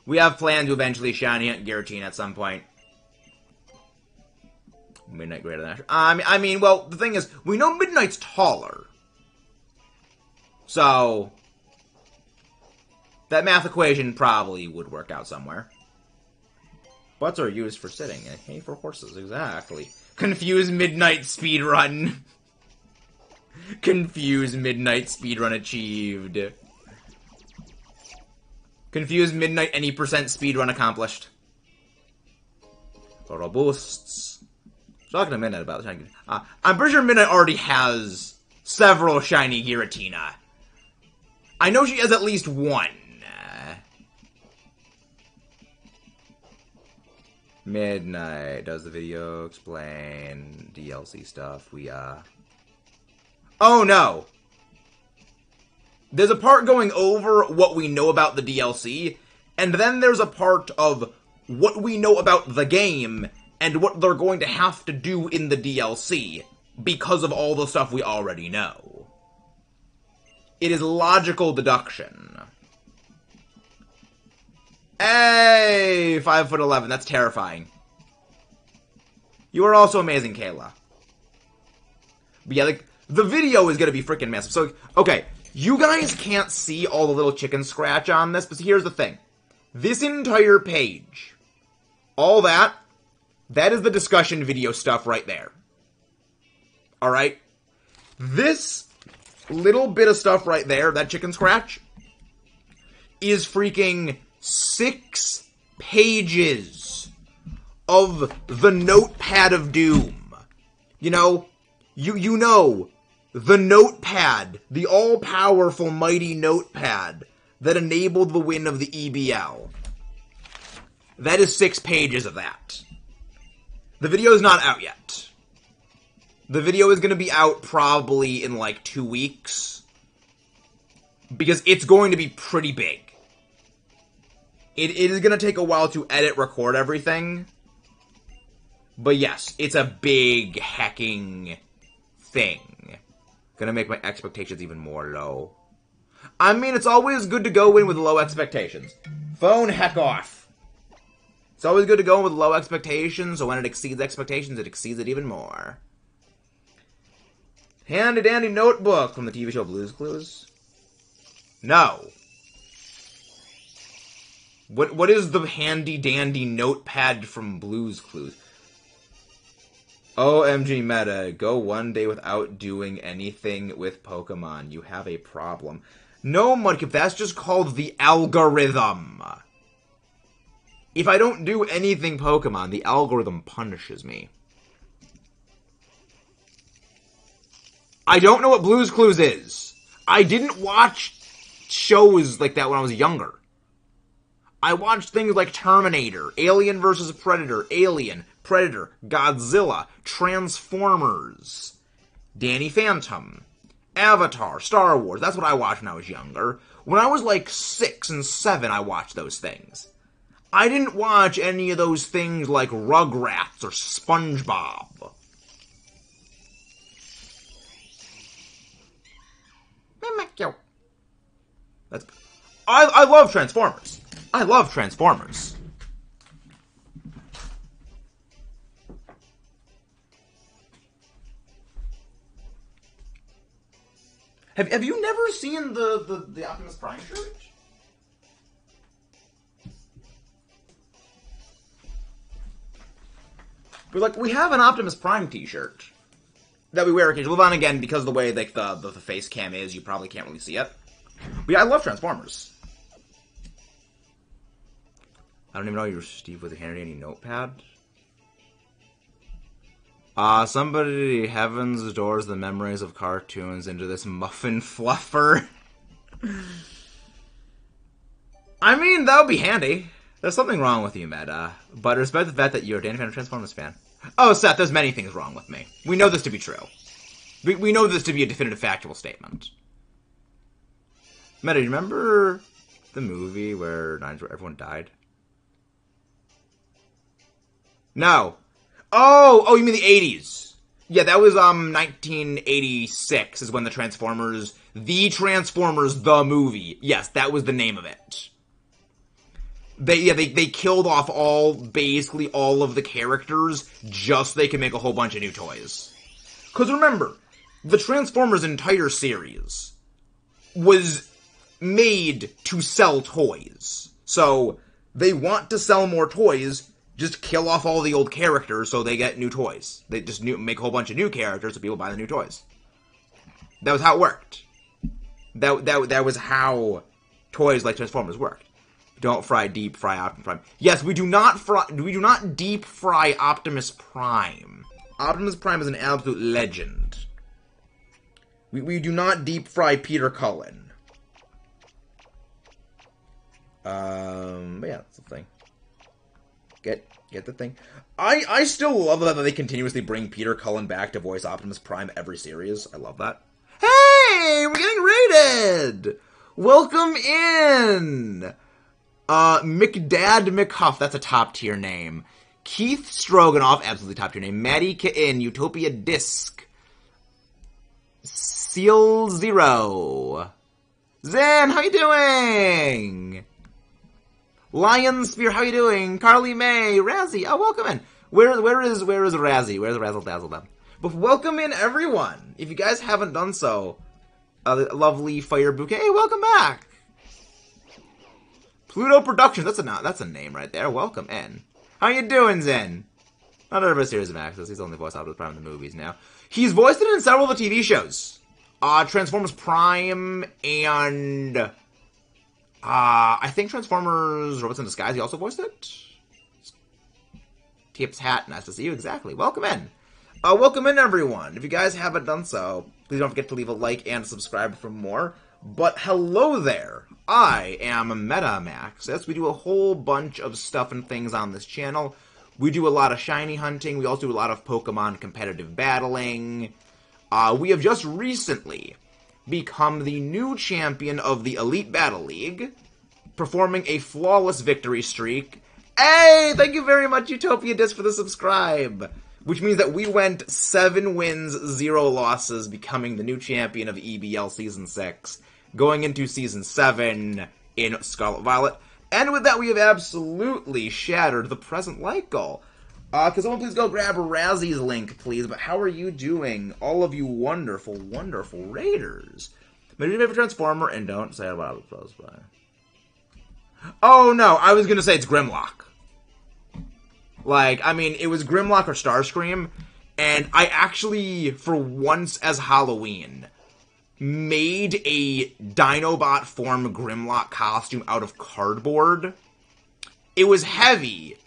We have plans to eventually shiny hunt Giratina at some point. Midnight greater than Ash. I mean, well, the thing is, we know Midnight's taller. So, that math equation probably would work out somewhere. Butts are used for sitting, and hay for horses, exactly. Confuse Midnight speedrun. Confuse Midnight speedrun achieved. Confuse Midnight any percent speedrun accomplished. Photo boosts. Talking to Midnight about the shiny. I'm pretty sure Midnight already has several shiny Giratina. I know she has at least one. Midnight does the video explain DLC stuff. Oh no! There's a part going over what we know about the DLC, and then there's a part of what we know about the game and what they're going to have to do in the DLC because of all the stuff we already know. It is logical deduction. Hey, 5'11", that's terrifying. You are also amazing, Kayla. But yeah, like, the video is gonna be freaking massive. So, okay, you guys can't see all the little chicken scratch on this, but here's the thing. This entire page, all that is the discussion video stuff right there. Alright? This little bit of stuff right there, that chicken scratch, is freaking 6 pages of the Notepad of Doom. You know, you know, the Notepad, the all-powerful, mighty Notepad that enabled the win of the EBL. That is 6 pages of that. The video is not out yet. The video is going to be out probably in like 2 weeks. Because it's going to be pretty big. It is going to take a while to edit, record everything. But yes, it's a big hacking thing. Gonna make my expectations even more low. I mean, it's always good to go in with low expectations. Phone, heck off. It's always good to go in with low expectations, so when it exceeds expectations, it exceeds it even more. Handy dandy notebook from the TV show Blue's Clues? No. What is the handy dandy notepad from Blue's Clues? OMG meta, go one day without doing anything with Pokemon. You have a problem. No, Mudkip, that's just called the algorithm. If I don't do anything Pokemon, the algorithm punishes me. I don't know what Blue's Clues is. I didn't watch shows like that when I was younger. I watched things like Terminator, Alien vs. Predator, Alien, Predator, Godzilla, Transformers, Danny Phantom, Avatar, Star Wars. That's what I watched when I was younger. When I was like 6 and 7, I watched those things. I didn't watch any of those things like Rugrats or SpongeBob. Mimikyu. That's good. I love Transformers. I love Transformers. Have you never seen the Optimus Prime shirt? But like, we have an Optimus Prime t-shirt that we wear occasionally. Well, then again, because of the way like the face cam is, you probably can't really see it. But yeah, I love Transformers. I don't even know you're Steve with a handy notepad. Somebody heavens adores the memories of cartoons into this muffin fluffer. I mean, that would be handy. There's something wrong with you, Meta. But respect the fact that you're a Danny Phantom Transformers fan. Oh, Seth, there's many things wrong with me. We know this to be true. We know this to be a definitive factual statement. Meta, do you remember the movie where everyone died? No. Oh, you mean the 80s. Yeah, that was 1986 is when the Transformers, the movie. Yes, that was the name of it. They killed off basically all of the characters just so they could make a whole bunch of new toys. Because remember, the Transformers entire series was made to sell toys. So, they want to sell more toys, just kill off all the old characters so they get new toys. They just make a whole bunch of new characters so people buy the new toys. That was how it worked. That was how toys like Transformers worked. Don't deep fry Optimus Prime. Yes, we do not deep fry Optimus Prime. Optimus Prime is an absolute legend. We do not deep fry Peter Cullen. But yeah, that's the thing. Get the thing. I still love that they continuously bring Peter Cullen back to voice Optimus Prime every series. I love that. Hey, we're getting rated! Welcome in! McDad McHuff, that's a top tier name. Keith Stroganoff, absolutely top tier name. Maddie Kain, Utopia Disc. Seal Zero. Zen, how you doing? Lion Spear, how you doing? Carly May, Razzie, oh, welcome in. Where is Razzie? Where's Razzle Dazzle then? But welcome in, everyone. If you guys haven't done so, lovely Fire Bouquet, hey, welcome back. Pluto Productions, that's a name right there. Welcome in. How you doing, Zen? Not over a series of access. He's only voiced Optimus Prime in the movies now. He's voiced it in several of the TV shows. Transformers Prime and I think Transformers Robots in Disguise. He also voiced it. Tips Hat, nice to see you. Exactly. Welcome in. Welcome in, everyone. If you guys haven't done so, please don't forget to leave a like and subscribe for more. But hello there. I am MetaMax. Yes, we do a whole bunch of stuff and things on this channel. We do a lot of shiny hunting. We also do a lot of Pokemon competitive battling. We have just recently become the new champion of the Elite Battle League, performing a flawless victory streak. Hey, thank you very much, Utopia Disc, for the subscribe. Which means that we went 7 wins, 0 losses, becoming the new champion of EBL Season 6, going into Season 7 in Scarlet Violet. And with that, we have absolutely shattered the present light goal. Could someone please go grab Razzie's link, please? But how are you doing, all of you wonderful, wonderful raiders? Maybe your favorite Transformer, and don't say about it close by. Oh, no, I was gonna say it's Grimlock. Like, I mean, it was Grimlock or Starscream, and I actually, for once as Halloween, made a Dinobot form Grimlock costume out of cardboard. It was heavy,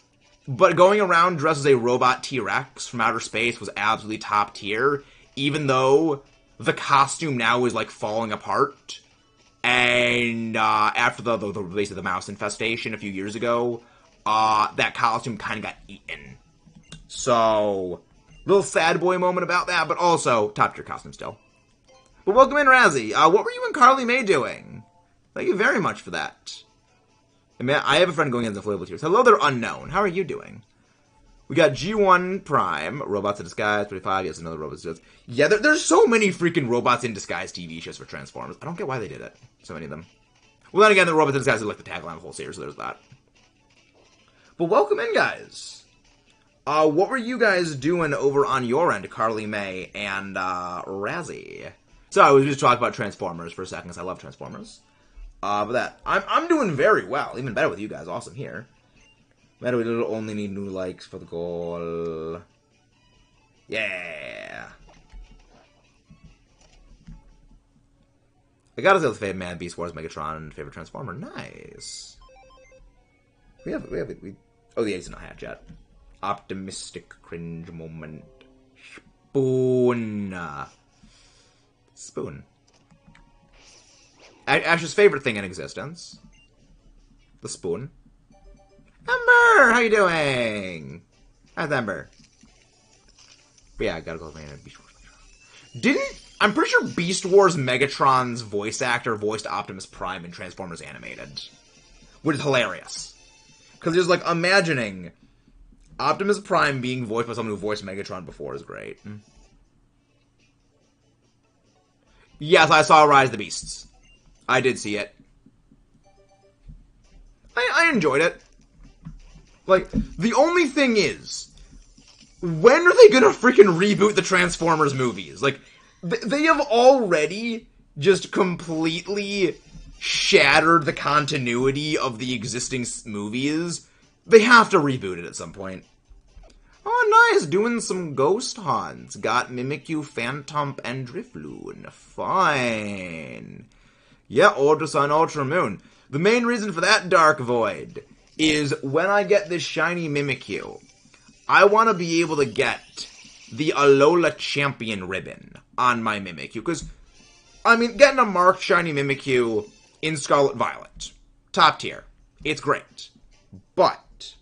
but going around dressed as a robot T-Rex from outer space was absolutely top tier, even though the costume now is, like, falling apart. And, after the release of the mouse infestation a few years ago, that costume kind of got eaten. So, little sad boy moment about that, but also top tier costume still. But welcome in, Razzie. What were you and Carly May doing? Thank you very much for that. I have a friend going into the Flavorful Tears. Hello there, unknown. How are you doing? We got G1 Prime, Robots in Disguise, 35, yes, another Robots in Disguise. Yeah, there's so many freaking Robots in Disguise TV shows for Transformers. I don't get why they did it. So many of them. Well, then again, the Robots in Disguise is like the tagline of the whole series, so there's that. But welcome in, guys. What were you guys doing over on your end, Carly May and Razzie? So I was just talking about Transformers for a second, because I love Transformers. But that I'm doing very well, even better with you guys. Awesome here. Matter we only need new likes for the goal. Yeah. I gotta say the favorite man, Beast Wars, Megatron, favorite Transformer. Nice. We oh, the A's not hatched yet. Optimistic cringe moment. Spoon. Ash's favorite thing in existence. The spoon. Ember! How you doing? How's Ember? But yeah, I gotta go with Beast Wars Megatron. I'm pretty sure Beast Wars Megatron's voice actor voiced Optimus Prime in Transformers Animated. Which is hilarious. Because just, like, imagining Optimus Prime being voiced by someone who voiced Megatron before is great. Yes, I saw Rise of the Beasts. I did see it. I enjoyed it. Like, the only thing is, when are they gonna freaking reboot the Transformers movies? Like, they have already just completely shattered the continuity of the existing movies. They have to reboot it at some point. Oh, nice. Doing some ghost hunts. Got Mimikyu, Phantom, and Drifloon. Fine. Yeah, Ultra Sun, Ultra Moon. The main reason for that Dark Void is when I get this shiny Mimikyu, I want to be able to get the Alola Champion ribbon on my Mimikyu. Because, I mean, getting a marked shiny Mimikyu in Scarlet Violet, top tier. It's great. But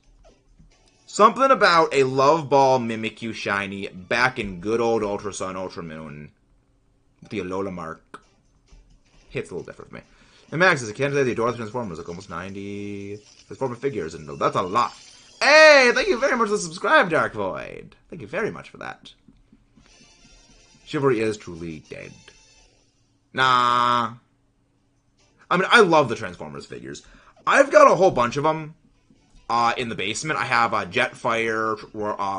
something about a Love Ball Mimikyu shiny back in good old Ultra Sun, Ultra Moon, with the Alola mark, hits a little different for me. And Max is a candidate. The Adore the Transformers, like almost 90 Transformer figures, and that's a lot. Hey, thank you very much for the subscribe, Dark Void. Thank you very much for that. Chivalry is truly dead. Nah. I mean, I love the Transformers figures. I've got a whole bunch of them in the basement. I have Jetfire,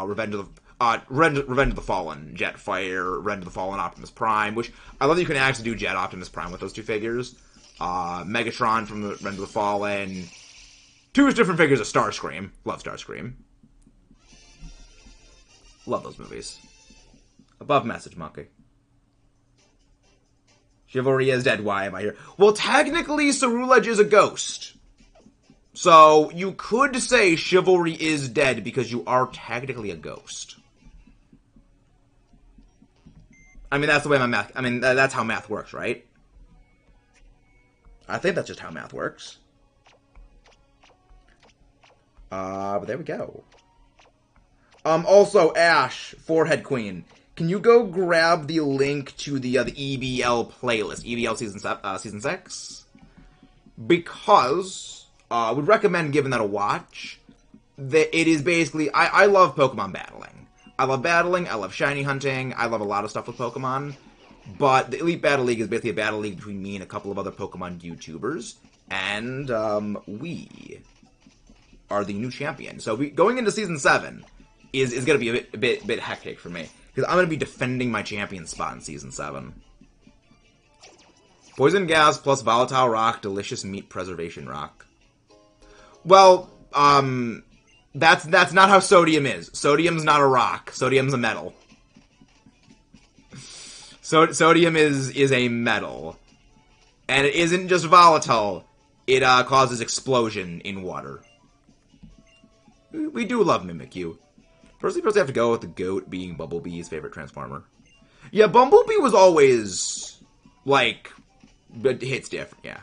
Revenge of the Fallen, Jetfire, Revenge of the Fallen, Optimus Prime, which I love that you can actually do Jet Optimus Prime with those two figures. Megatron from the Revenge of the Fallen. Two different figures of Starscream. Love Starscream. Love those movies. Above message, Monkey. Chivalry is dead. Why am I here? Well, technically, Cerulege is a ghost. So, you could say Chivalry is dead because you are technically a ghost. I mean, that's the way my math... I mean, that's how math works, right? I think that's just how math works. But there we go. Also, Ash, Forehead Queen, can you go grab the link to the EBL playlist, EBL Season 6? Because, would recommend giving that a watch. That it is basically, I love Pokemon battling. I love shiny hunting, I love a lot of stuff with Pokemon. But the Elite Battle League is basically a battle league between me and a couple of other Pokemon YouTubers. And, we are the new champion. So going into Season 7 is going to be a bit hectic for me. Because I'm going to be defending my champion spot in Season 7. Poison gas plus volatile rock, delicious meat preservation rock. Well, that's not how sodium is. Sodium's not a rock. Sodium's a metal. Sodium is a metal. And it isn't just volatile. It causes explosion in water. We do love Mimikyu. Personally, I have to go with the goat being Bumblebee's favorite Transformer. Yeah, Bumblebee was always, like, it hits different, yeah.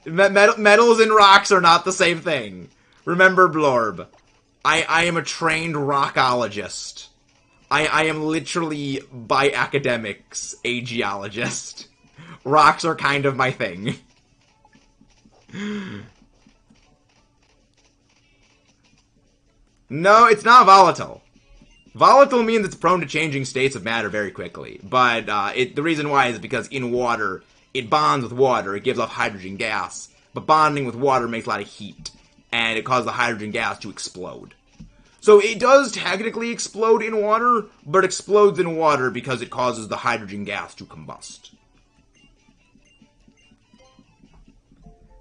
Metals and rocks are not the same thing. Remember, Blorb. I am a trained rockologist. I am literally, by academics, a geologist. Rocks are kind of my thing. No, it's not volatile. Volatile means it's prone to changing states of matter very quickly. But the reason why is because in water, it bonds with water. It gives off hydrogen gas. But bonding with water makes a lot of heat. And it causes the hydrogen gas to explode. So it does technically explode in water, but explodes in water because it causes the hydrogen gas to combust.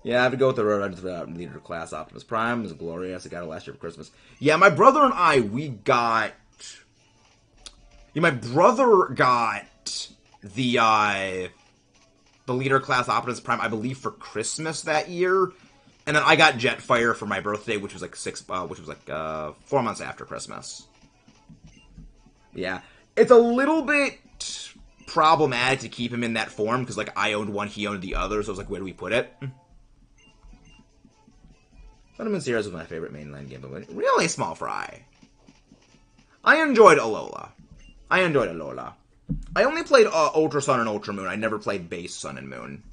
Yeah, I have to go with the leader class Optimus Prime. It was glorious. I got it last year for Christmas. Yeah, my brother and I, we got... Yeah, my brother got the leader class Optimus Prime, I believe, for Christmas that year. And then I got Jetfire for my birthday, which was like 4 months after Christmas. Yeah. It's a little bit problematic to keep him in that form, because, like, I owned one, he owned the other, so I was like, where do we put it? Vitamin Series was my favorite mainline game, but really Small Fry. I enjoyed Alola. I only played Ultra Sun and Ultra Moon. I never played Base Sun and Moon.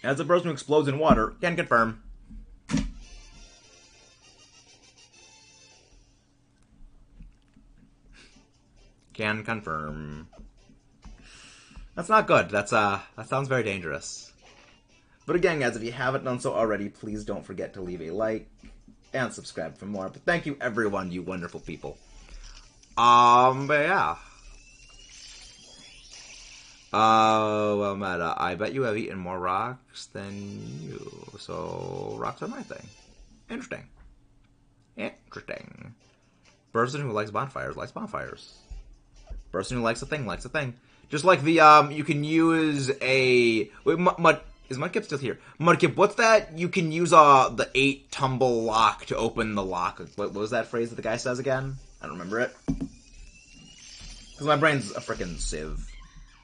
As a person who explodes in water, can confirm. Can confirm. That's not good. That sounds very dangerous. But again, guys, if you haven't done so already, please don't forget to leave a like and subscribe for more. But thank you, everyone, you wonderful people. But yeah. Well, Meta, I bet you have eaten more rocks than you. So, rocks are my thing. Interesting. Person who likes bonfires likes bonfires. Person who likes a thing likes a thing. Just like the, you can use a... Wait, is Mudkip still here? Mudkip, what's that? You can use, the 8-tumble lock to open the lock. What was that phrase that the guy says again? I don't remember it. Because my brain's a frickin' sieve.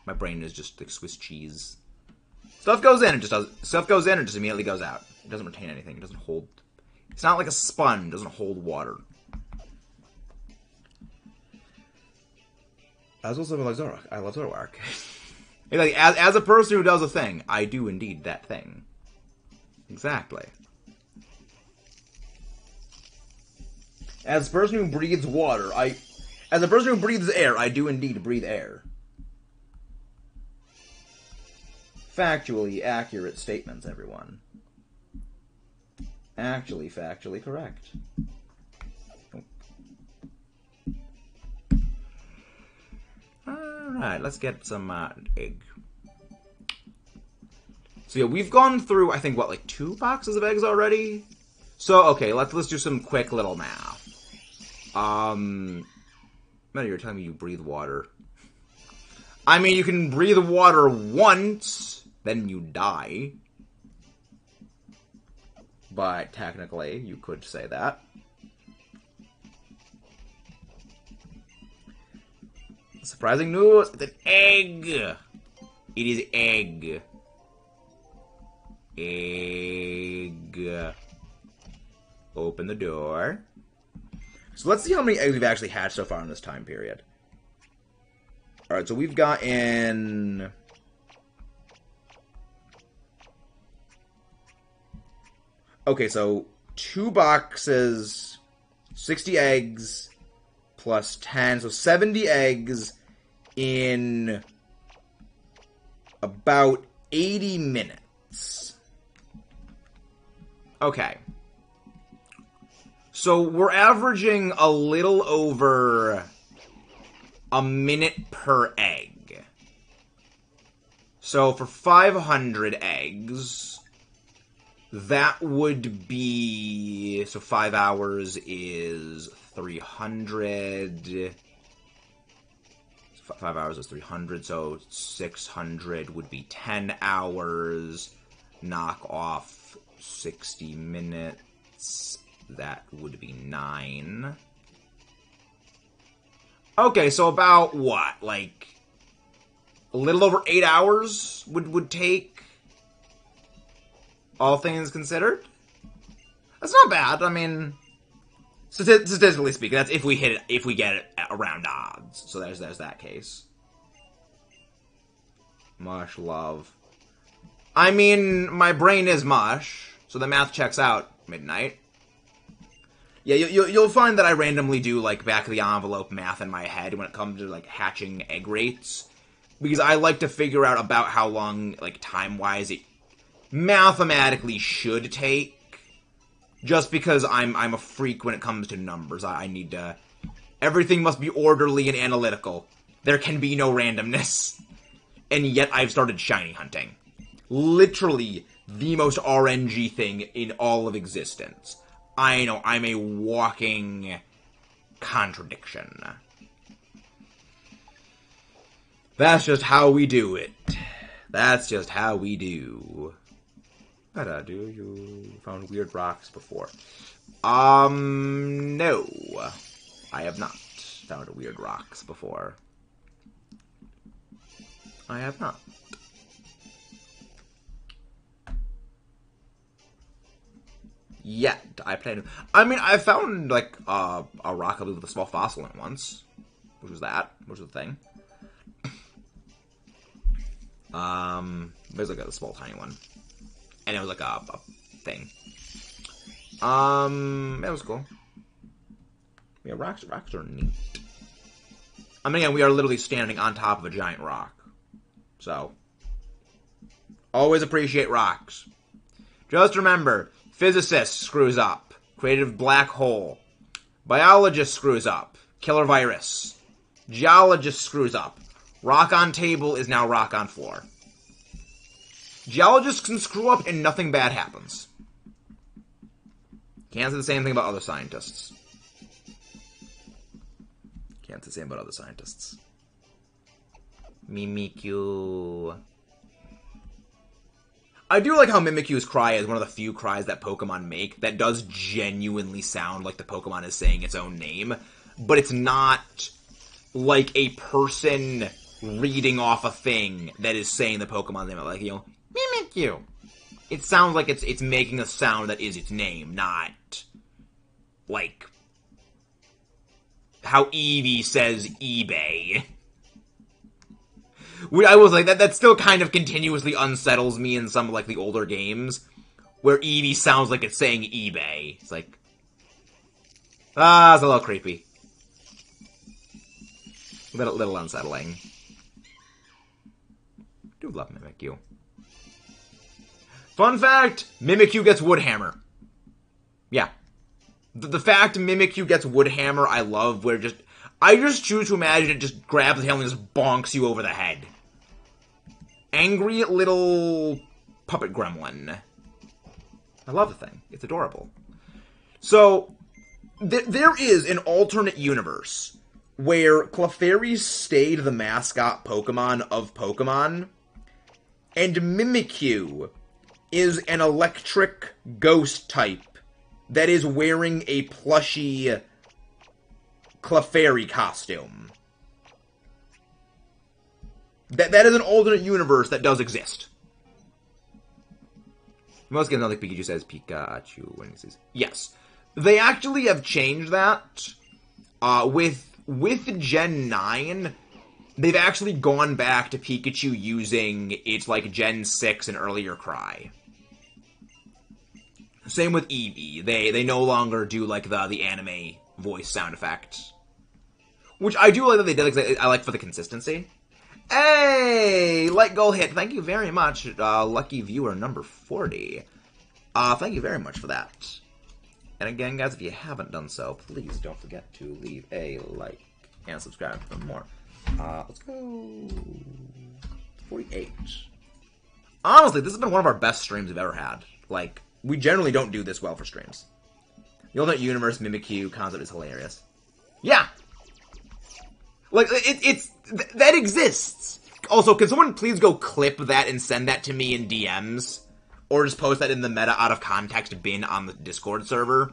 My brain is just like Swiss cheese. Stuff goes in and just immediately goes out. It doesn't retain anything. It doesn't hold... It's not like a sponge. It doesn't hold water. As also like Zoroark. I love Zoroark. Like, as a person who does a thing, I do indeed that thing. Exactly. As a person who breathes water, as a person who breathes air, I do indeed breathe air. Factually accurate statements, everyone. Actually, factually correct. Alright, let's get some egg. So yeah, we've gone through, I think, what, like 2 boxes of eggs already? So, okay, let's do some quick little math. You're telling me you breathe water. I mean, you can breathe water once, then you die. But technically, you could say that. Surprising news, it's an egg! It is egg. Egg. Open the door. So let's see how many eggs we've actually hatched so far in this time period. Alright, so we've gotten... Okay, so 2 boxes, 60 eggs, plus 10, so 70 eggs in about 80 minutes. Okay. So we're averaging a little over a minute per egg. So for 500 eggs, that would be... So 5 hours is 300... 5 hours is 300, so 600 would be 10 hours. Knock off 60 minutes. That would be 9. Okay, so about what? Like, a little over 8 hours would take, all things considered? That's not bad. I mean, statistically speaking, that's if we hit it, if we get it around odds. So there's that case. Mush love. I mean, my brain is mush, so the math checks out, Midnight. Yeah, you'll find that I randomly do, like, back-of-the-envelope math in my head when it comes to, like, hatching egg rates. Because I like to figure out about how long, like, time-wise it mathematically should take. Just because I'm a freak when it comes to numbers. I need to... Everything must be orderly and analytical. There can be no randomness. And yet I've started shiny hunting. Literally the most RNG thing in all of existence. I know, I'm a walking contradiction. That's just how we do it. That's just how we do. Do you found weird rocks before? No. I have not found weird rocks before. I have not. Yet. I mean, I found, like, a rock, I believe, with a small fossil in it once. Which was that. Which was the thing. There's, like, a small, tiny one. And it was, like, a thing. It was cool. Yeah, rocks are neat. I mean, again, we are literally standing on top of a giant rock. So. Always appreciate rocks. Just remember... Physicist screws up. Creative black hole. Biologist screws up. Killer virus. Geologist screws up. Rock on table is now rock on floor. Geologists can screw up and nothing bad happens. Can't say the same thing about other scientists. Can't say the same about other scientists. Mimikyu. I do like how Mimikyu's cry is one of the few cries that Pokemon make that does genuinely sound like the Pokemon is saying its own name, but it's not like a person reading off a thing that is saying the Pokemon's name, like, you know, Mimikyu. It sounds like it's making a sound that is its name, not like how Eevee says eBay. I was like, that still kind of continuously unsettles me in some of, like, the older games, where Eevee sounds like it's saying eBay. It's like, it's a little creepy. Little unsettling. Do love Mimikyu. Fun fact, Mimikyu gets Woodhammer. Yeah. The fact Mimikyu gets Woodhammer, I love, where I just choose to imagine it just grabs the tail and just bonks you over the head. Angry little puppet gremlin. I love the thing. It's adorable. So, there is an alternate universe where Clefairy stayed the mascot Pokemon of Pokemon, and Mimikyu is an electric ghost type that is wearing a plushy Clefairy costume. That is an alternate universe that does exist. Most games, I don't think Pikachu says Pikachu when he says... Yes. They actually have changed that. With Gen 9, they've actually gone back to Pikachu using its, like, Gen 6 and earlier cry. Same with Eevee. They no longer do, like, the anime voice sound effect. Which I do like that they did, because I like for the consistency. Hey! Light goal hit. Thank you very much, lucky viewer number 40. Thank you very much for that. And again, guys, if you haven't done so, please don't forget to leave a like and subscribe for more. Let's go 48. Honestly, this has been one of our best streams we've ever had. Like, we generally don't do this well for streams. The alternate universe Mimikyu concept is hilarious. Yeah! Like, that exists! Also, can someone please go clip that and send that to me in DMs? Or just post that in the meta out of context bin on the Discord server?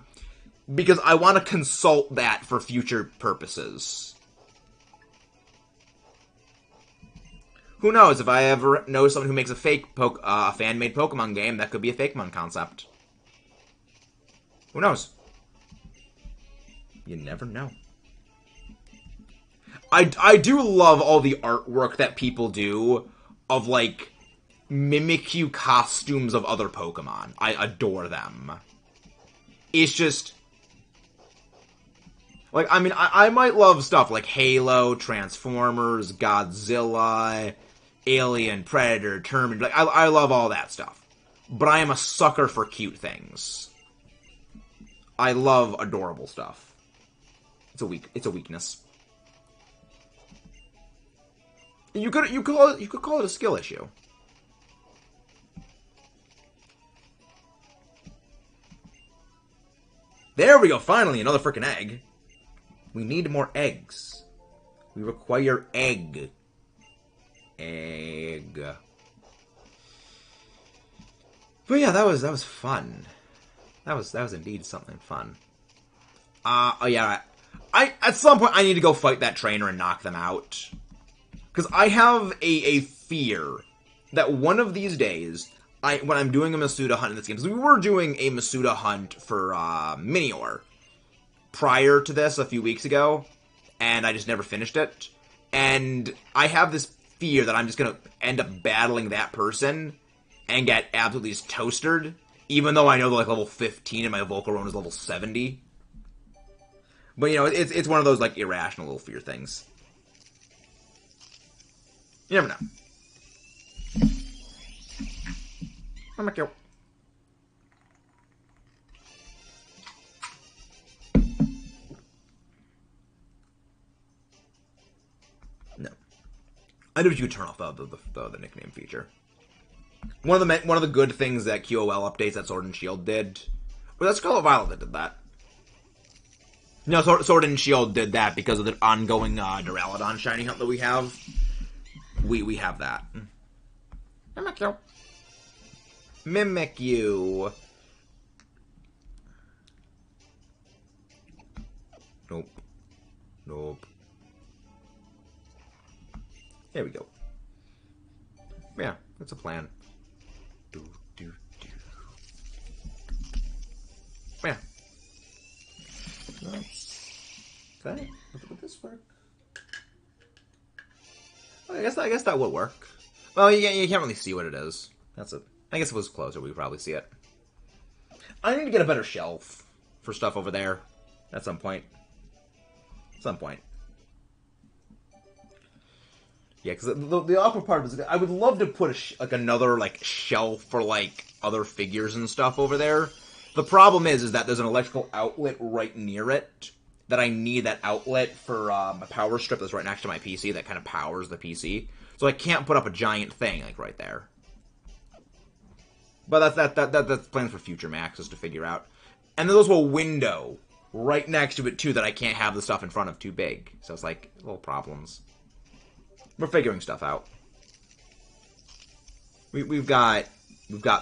Because I want to consult that for future purposes. Who knows, if I ever know someone who makes a fake fan-made Pokemon game, that could be a Fakemon concept. Who knows? You never know. I do love all the artwork that people do of, like, Mimikyu costumes of other Pokemon. I adore them. It's just... Like, I mean, I might love stuff like Halo, Transformers, Godzilla, Alien, Predator, Terminator. Like, I love all that stuff. But I am a sucker for cute things. I love adorable stuff. It's a weakness. You could call it a skill issue. There we go, finally, another frickin' egg. We need more eggs. We require egg. Egg. But yeah, that was fun. That was indeed something fun. Oh yeah, at some point I need to go fight that trainer and knock them out. Because I have a fear that one of these days, when I'm doing a Masuda hunt in this game, because we were doing a Masuda hunt for Minior prior to this a few weeks ago, and I just never finished it. And I have this fear that I'm just going to end up battling that person and get absolutely just toasted, even though I know they're like level 15 and my Volcarona is level 70. But, you know, it's one of those, like, irrational little fear things. You never know. I'm a kill. No. I know you could turn off the nickname feature. One of the good things that QOL updates that Sword and Shield did, well, that's Scarlet Violet that did that. No, Sword and Shield did that because of the ongoing Duraludon shiny hunt that we have. We have that. Mimikyu. Mimikyu. Nope. Nope. There we go. Yeah, that's a plan. Yeah. Okay. Would this work? I guess that would work. Well, you can't really see what it is. That's it. I guess if it was closer, we could probably see it. I need to get a better shelf for stuff over there at some point. Yeah, because the awkward part is I would love to put another shelf for other figures and stuff over there. The problem is that there's an electrical outlet right near it. That I need that outlet for a power strip that's right next to my PC that kind of powers the PC. So I can't put up a giant thing right there. But that's plans for future Maxes to figure out. And there's also a window right next to it too that I can't have the stuff in front of too big. So it's little problems. We're figuring stuff out. We've got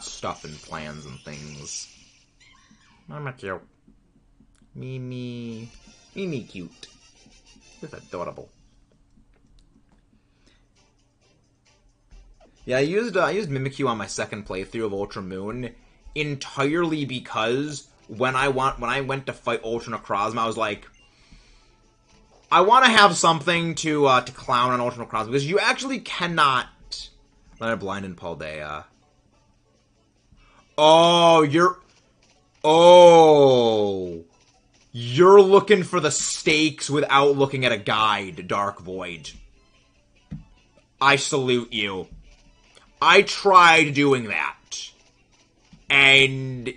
stuff and plans and things. Mimikyu. Mimikyu. That's adorable. Yeah, I used Mimikyu on my second playthrough of Ultra Moon entirely because when I went to fight Ultra Necrozma, I was like, I want to have something to clown on Ultra Necrozma because you actually cannot. Let her blind in Paldea. You're looking for the stakes without looking at a guide, Dark Void. I salute you. I tried doing that. And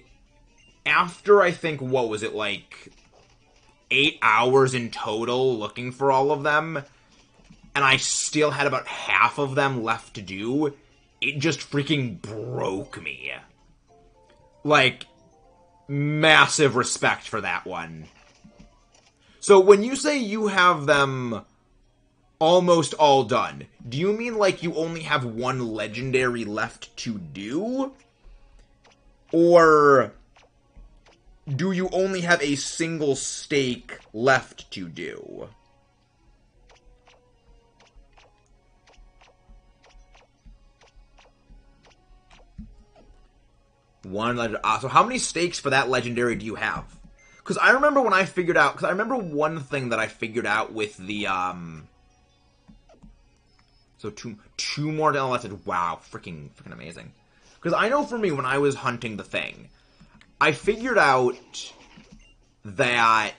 after, I think, what was it, 8 hours in total looking for all of them, and I still had about half of them left to do, it just freaking broke me. Massive respect for that one. So when you say you have them almost all done, do you mean you only have one legendary left to do? Or do you only have a single stake left to do? One legendary. So how many stakes for that legendary do you have? Because I remember when I figured out... Because I remember one thing that I figured out with the, So two more down left. Wow, freaking amazing. Because I know for me, when I was hunting the thing, I figured out that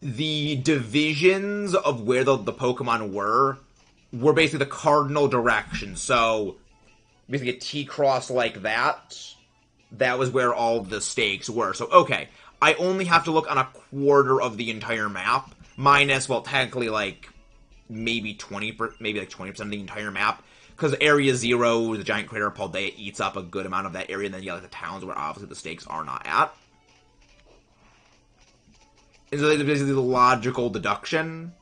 the divisions of where the Pokemon were basically the cardinal directions. So basically a T-cross like that. That was where all the stakes were. So, okay, I only have to look on a quarter of the entire map, minus, well, technically, maybe 20% of the entire map, because Area 0, the giant crater of Paldea, eats up a good amount of that area, and then you got, the towns where obviously the stakes are not at. And so that's basically the logical deduction.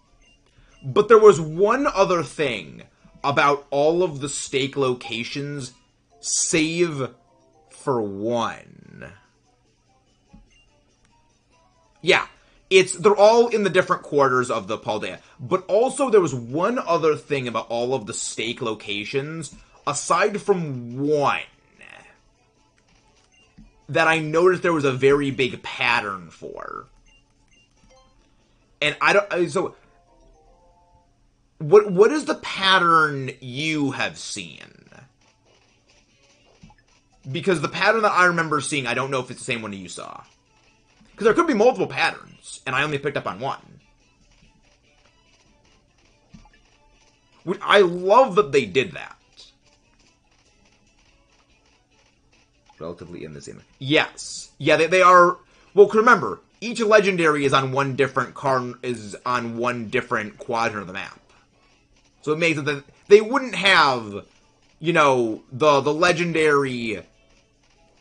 But there was one other thing about all of the stake locations, save for one. Yeah, they're all in the different quarters of the Paldea. But also there was one other thing about all of the stake locations, aside from one, that I noticed there was a very big pattern for. And so what is the pattern you have seen? Because the pattern that I remember seeing, I don't know if it's the same one you saw. Because there could be multiple patterns, and I only picked up on one. I love that they did that. Relatively in the same. Yes. Yeah, they are... Well, remember, each legendary is on one different quadrant of the map. So it makes it that they wouldn't have, the legendary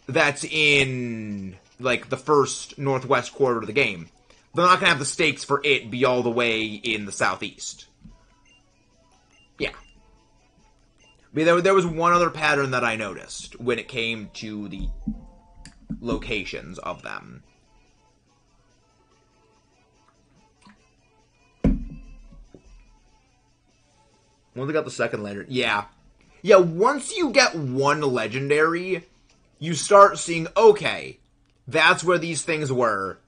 that's in, the first northwest quarter of the game. They're not going to have the stakes for it be all the way in the southeast. Yeah. I mean, there was one other pattern that I noticed when it came to the locations of them. Once I got the second legendary, yeah. Yeah, once you get one legendary, you start seeing, okay, that's where these things were.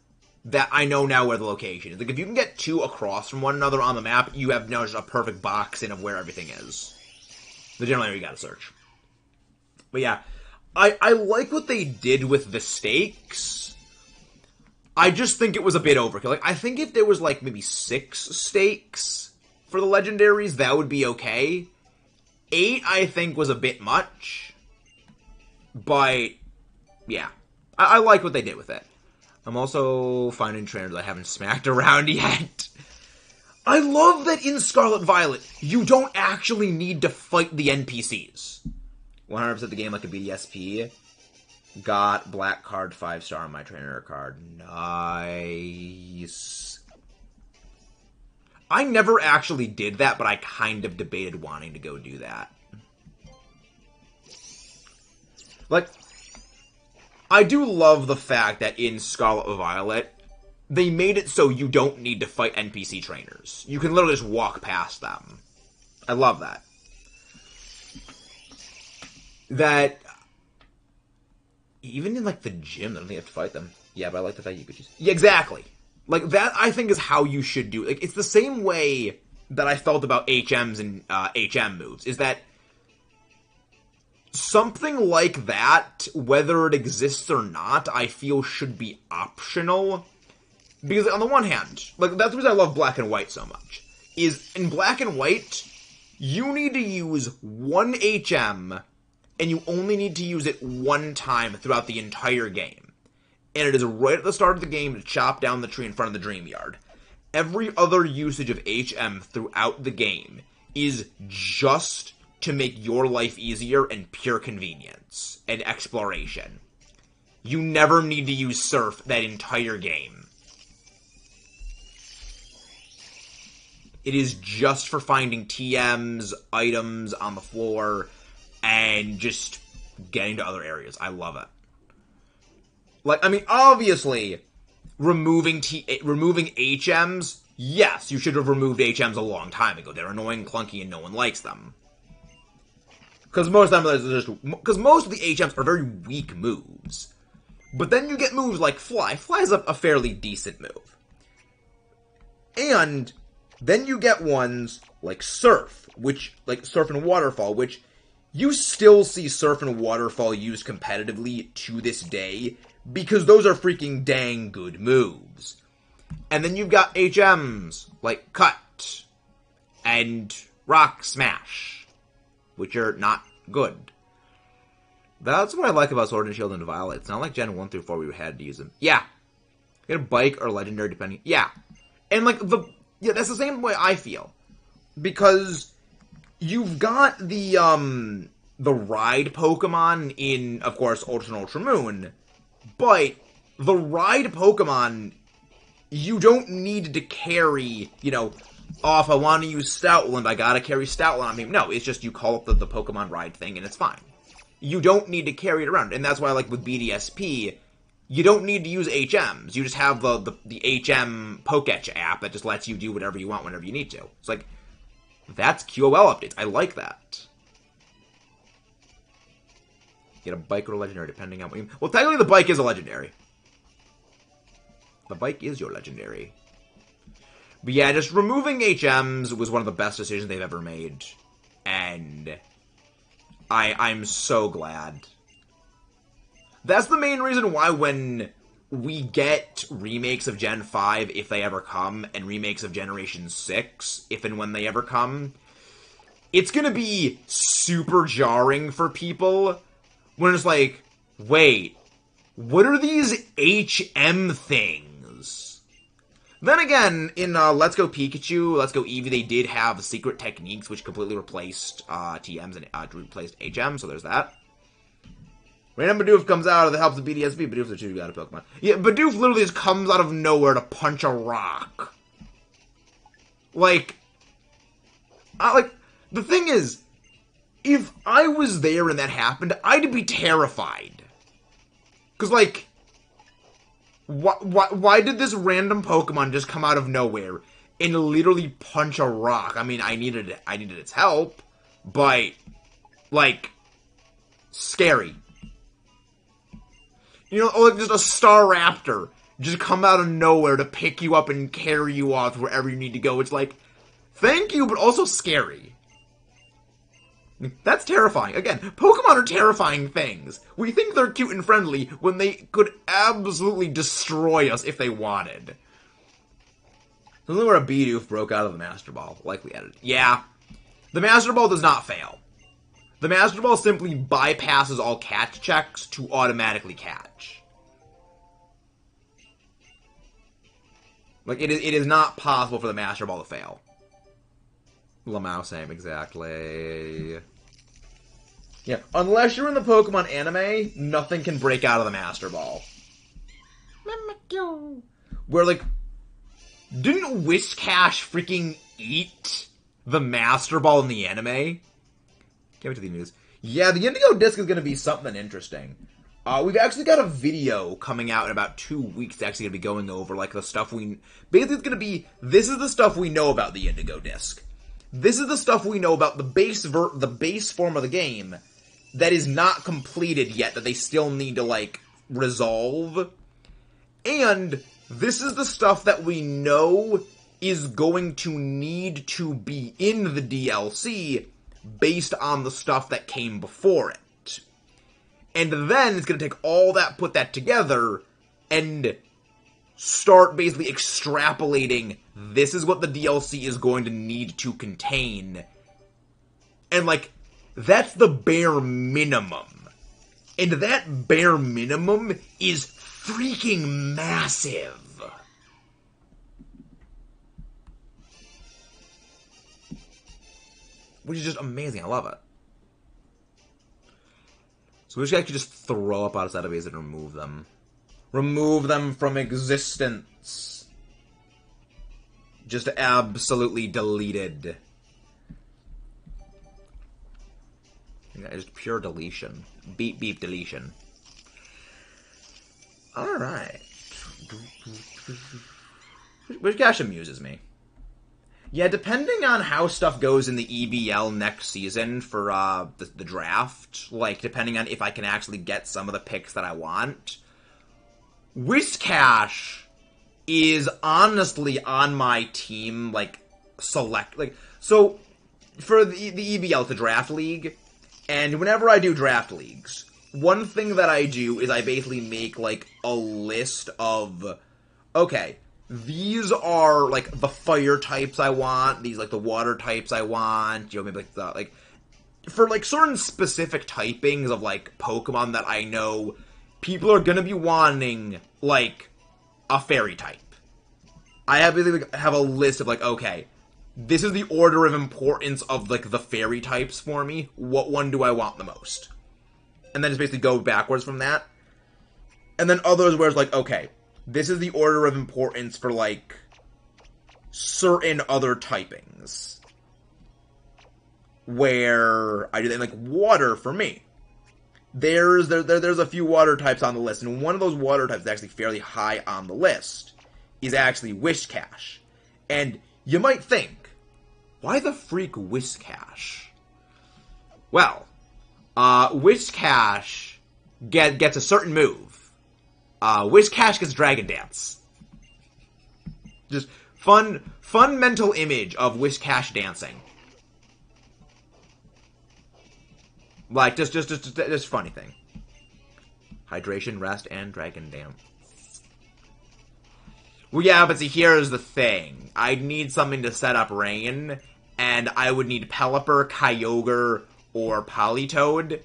that I know now where the location is. Like, if you can get 2 across from one another on the map, you have now just a perfect box in of where everything is. The general area you gotta search. But yeah, I like what they did with the stakes. I just think it was a bit overkill. Like, I think if there was, like, maybe 6 stakes for the legendaries, that would be okay. 8, I think, was a bit much. But, yeah. I like what they did with it. I'm also finding trainers I haven't smacked around yet. I love that in Scarlet Violet, you don't actually need to fight the NPCs. 100% the game like a BDSP. Got black card 5-star on my trainer card. Nice. I never actually did that, but I kind of debated wanting to go do that. Like, I do love the fact that in Scarlet Violet, they made it so you don't need to fight NPC trainers. You can literally just walk past them. I love that. That, even in, like, the gym, I don't think you have to fight them. Yeah, but I like the fact you could just... Yeah, exactly. Like, that, I think, is how you should do it. Like, it's the same way that I felt about HMs and HM moves, is that something like that, whether it exists or not, I feel should be optional. Because, on the one hand, like, that's the reason I love Black and White so much, is in Black and White, you need to use one HM, and you only need to use it one time throughout the entire game. And it is right at the start of the game to chop down the tree in front of the Dream Yard. Every other usage of HM throughout the game is just to make your life easier and pure convenience and exploration. You never need to use Surf that entire game. It is just for finding TMs, items on the floor, and just getting to other areas. I love it. Like, I mean, obviously, removing HMs, yes, you should have removed HMs a long time ago. They're annoying, clunky, and no one likes them. Because most of them, because most of the HMs are very weak moves. But then you get moves like Fly. Fly is a fairly decent move. And then you get ones like Surf, like Surf and Waterfall, which you still see Surf and Waterfall used competitively to this day, because those are freaking dang good moves. And then you've got HMs like Cut and Rock Smash, which are not good. That's what I like about Sword and Shield and Violet. It's not like Gen 1 through 4 we had to use them. Yeah. Get a Bike or Legendary depending. Yeah. And like that's the same way I feel. Because you've got the Ride Pokemon in, of course, Ultra and Ultra Moon. But the Ride Pokemon, you don't need to carry, oh, if I want to use Stoutland, I gotta carry Stoutland on me. No, it's just you call up the Pokemon Ride thing and it's fine. You don't need to carry it around. And that's why, like, with BDSP, you don't need to use HMs. You just have the HM Poketch app that just lets you do whatever you want whenever you need to. It's like, that's QOL updates. I like that. Get a Bike or a Legendary, depending on what you... Well, technically the Bike is a Legendary. The Bike is your Legendary. But yeah, just removing HMs was one of the best decisions they've ever made. And I'm so glad. That's the main reason why when we get remakes of Gen 5, if they ever come, and remakes of Generation 6, if and when they ever come, it's gonna be super jarring for people when it's like, wait, what are these HM things? Then again, in Let's Go Pikachu, Let's Go Eevee, they did have secret techniques which completely replaced TMs and replaced HM, so there's that. Random Bidoof comes out that helps the BDSP. Bidoof's a 2 out of Pokemon. Yeah, Bidoof literally just comes out of nowhere to punch a rock. Like, the thing is, if I was there and that happened, I'd be terrified. Because, like, why did this random Pokemon just come out of nowhere and literally punch a rock? I mean, I needed its help, but, like, scary. Like, just a Staraptor just come out of nowhere to pick you up and carry you off wherever you need to go. It's like, thank you, but also scary. That's terrifying. Again, Pokemon are terrifying things. We think they're cute and friendly when they could absolutely destroy us if they wanted. Something where a Bidoof broke out of the Master Ball, like we edited. Yeah. The Master Ball does not fail. The Master Ball simply bypasses all catch checks to automatically catch. Like, it is not possible for the Master Ball to fail. Lamau, same, exactly. Yeah, unless you're in the Pokemon anime, nothing can break out of the Master Ball. Mimikyu. Where, like, didn't Whiscash freaking eat the Master Ball in the anime? Can't wait to the news. Yeah, the Indigo Disc is going to be something interesting. We've actually got a video coming out in about 2 weeks that's actually going to be going over, like, the stuff we... Basically, it's going to be... This is the stuff we know about the Indigo Disc. This is the stuff we know about the base form of the game that is not completed yet, that they still need to, like, resolve. And this is the stuff that we know is going to need to be in the DLC based on the stuff that came before it. And then it's going to take all that, put that together, and start basically extrapolating, this is what the DLC is going to need to contain. And, like, that's the bare minimum. And that bare minimum is freaking massive. Which is just amazing. I love it. So we should actually just throw up outside of base and remove them. Remove them from existence. Just absolutely deleted. Yeah, just pure deletion. Beep beep deletion. Alright. Whiscash amuses me. Yeah, depending on how stuff goes in the EBL next season for the draft, like, depending on if I can actually get some of the picks that I want, Whiscash is honestly on my team, like, select, like, so, for the EBL, it's a draft league, and whenever I do draft leagues, one thing that I do is I basically make, like, a list of, okay, these are, like, the fire types I want, these, like, the water types I want, you know, maybe, like, the, like, for, like, certain specific typings of, like, Pokemon that I know people are gonna be wanting, like, a fairy type. I have, like, have a list of, like, okay, this is the order of importance of, like, the fairy types for me, what one do I want the most? And then just basically go backwards from that. And then others where it's like, okay, this is the order of importance for, like, certain other typings. Where I do that, like, water for me. There's a few water types on the list, and one of those water types that's actually fairly high on the list is actually Whiscash. And you might think, why the freak Whiscash? Well, Whiscash gets a certain move. Whiscash gets Dragon Dance. Just fun mental image of Whiscash dancing. Like, just funny thing. Hydration, rest, and Dragon Dance. Well, yeah, but see, here's the thing. I'd need something to set up rain, and I would need Pelipper, Kyogre, or Politoed.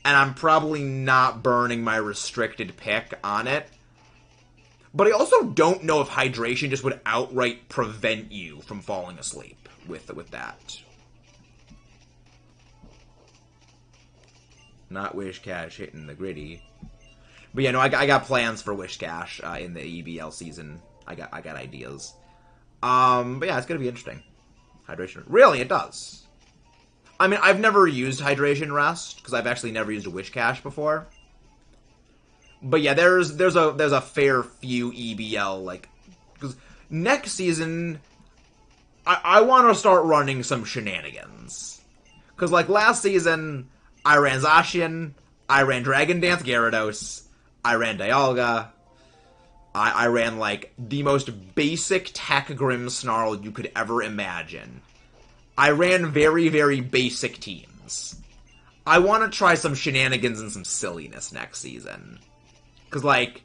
And I'm probably not burning my restricted pick on it. But I also don't know if hydration just would outright prevent you from falling asleep with that. Not Whiscash hitting the gritty. But yeah, no, I got plans for Whiscash in the EBL season. I got ideas. But yeah, it's gonna be interesting. Hydration. Really, it does. I mean, I've never used Hydration Rest, because I've actually never used a Whiscash before. But yeah, there's a fair few EBL, like, because next season, I want to start running some shenanigans. Because, like, last season, I ran Zacian, I ran Dragon Dance Gyarados, I ran Dialga, I ran, like, the most basic Tech Grimmsnarl you could ever imagine. I ran very, very basic teams. I want to try some shenanigans and some silliness next season. Because, like,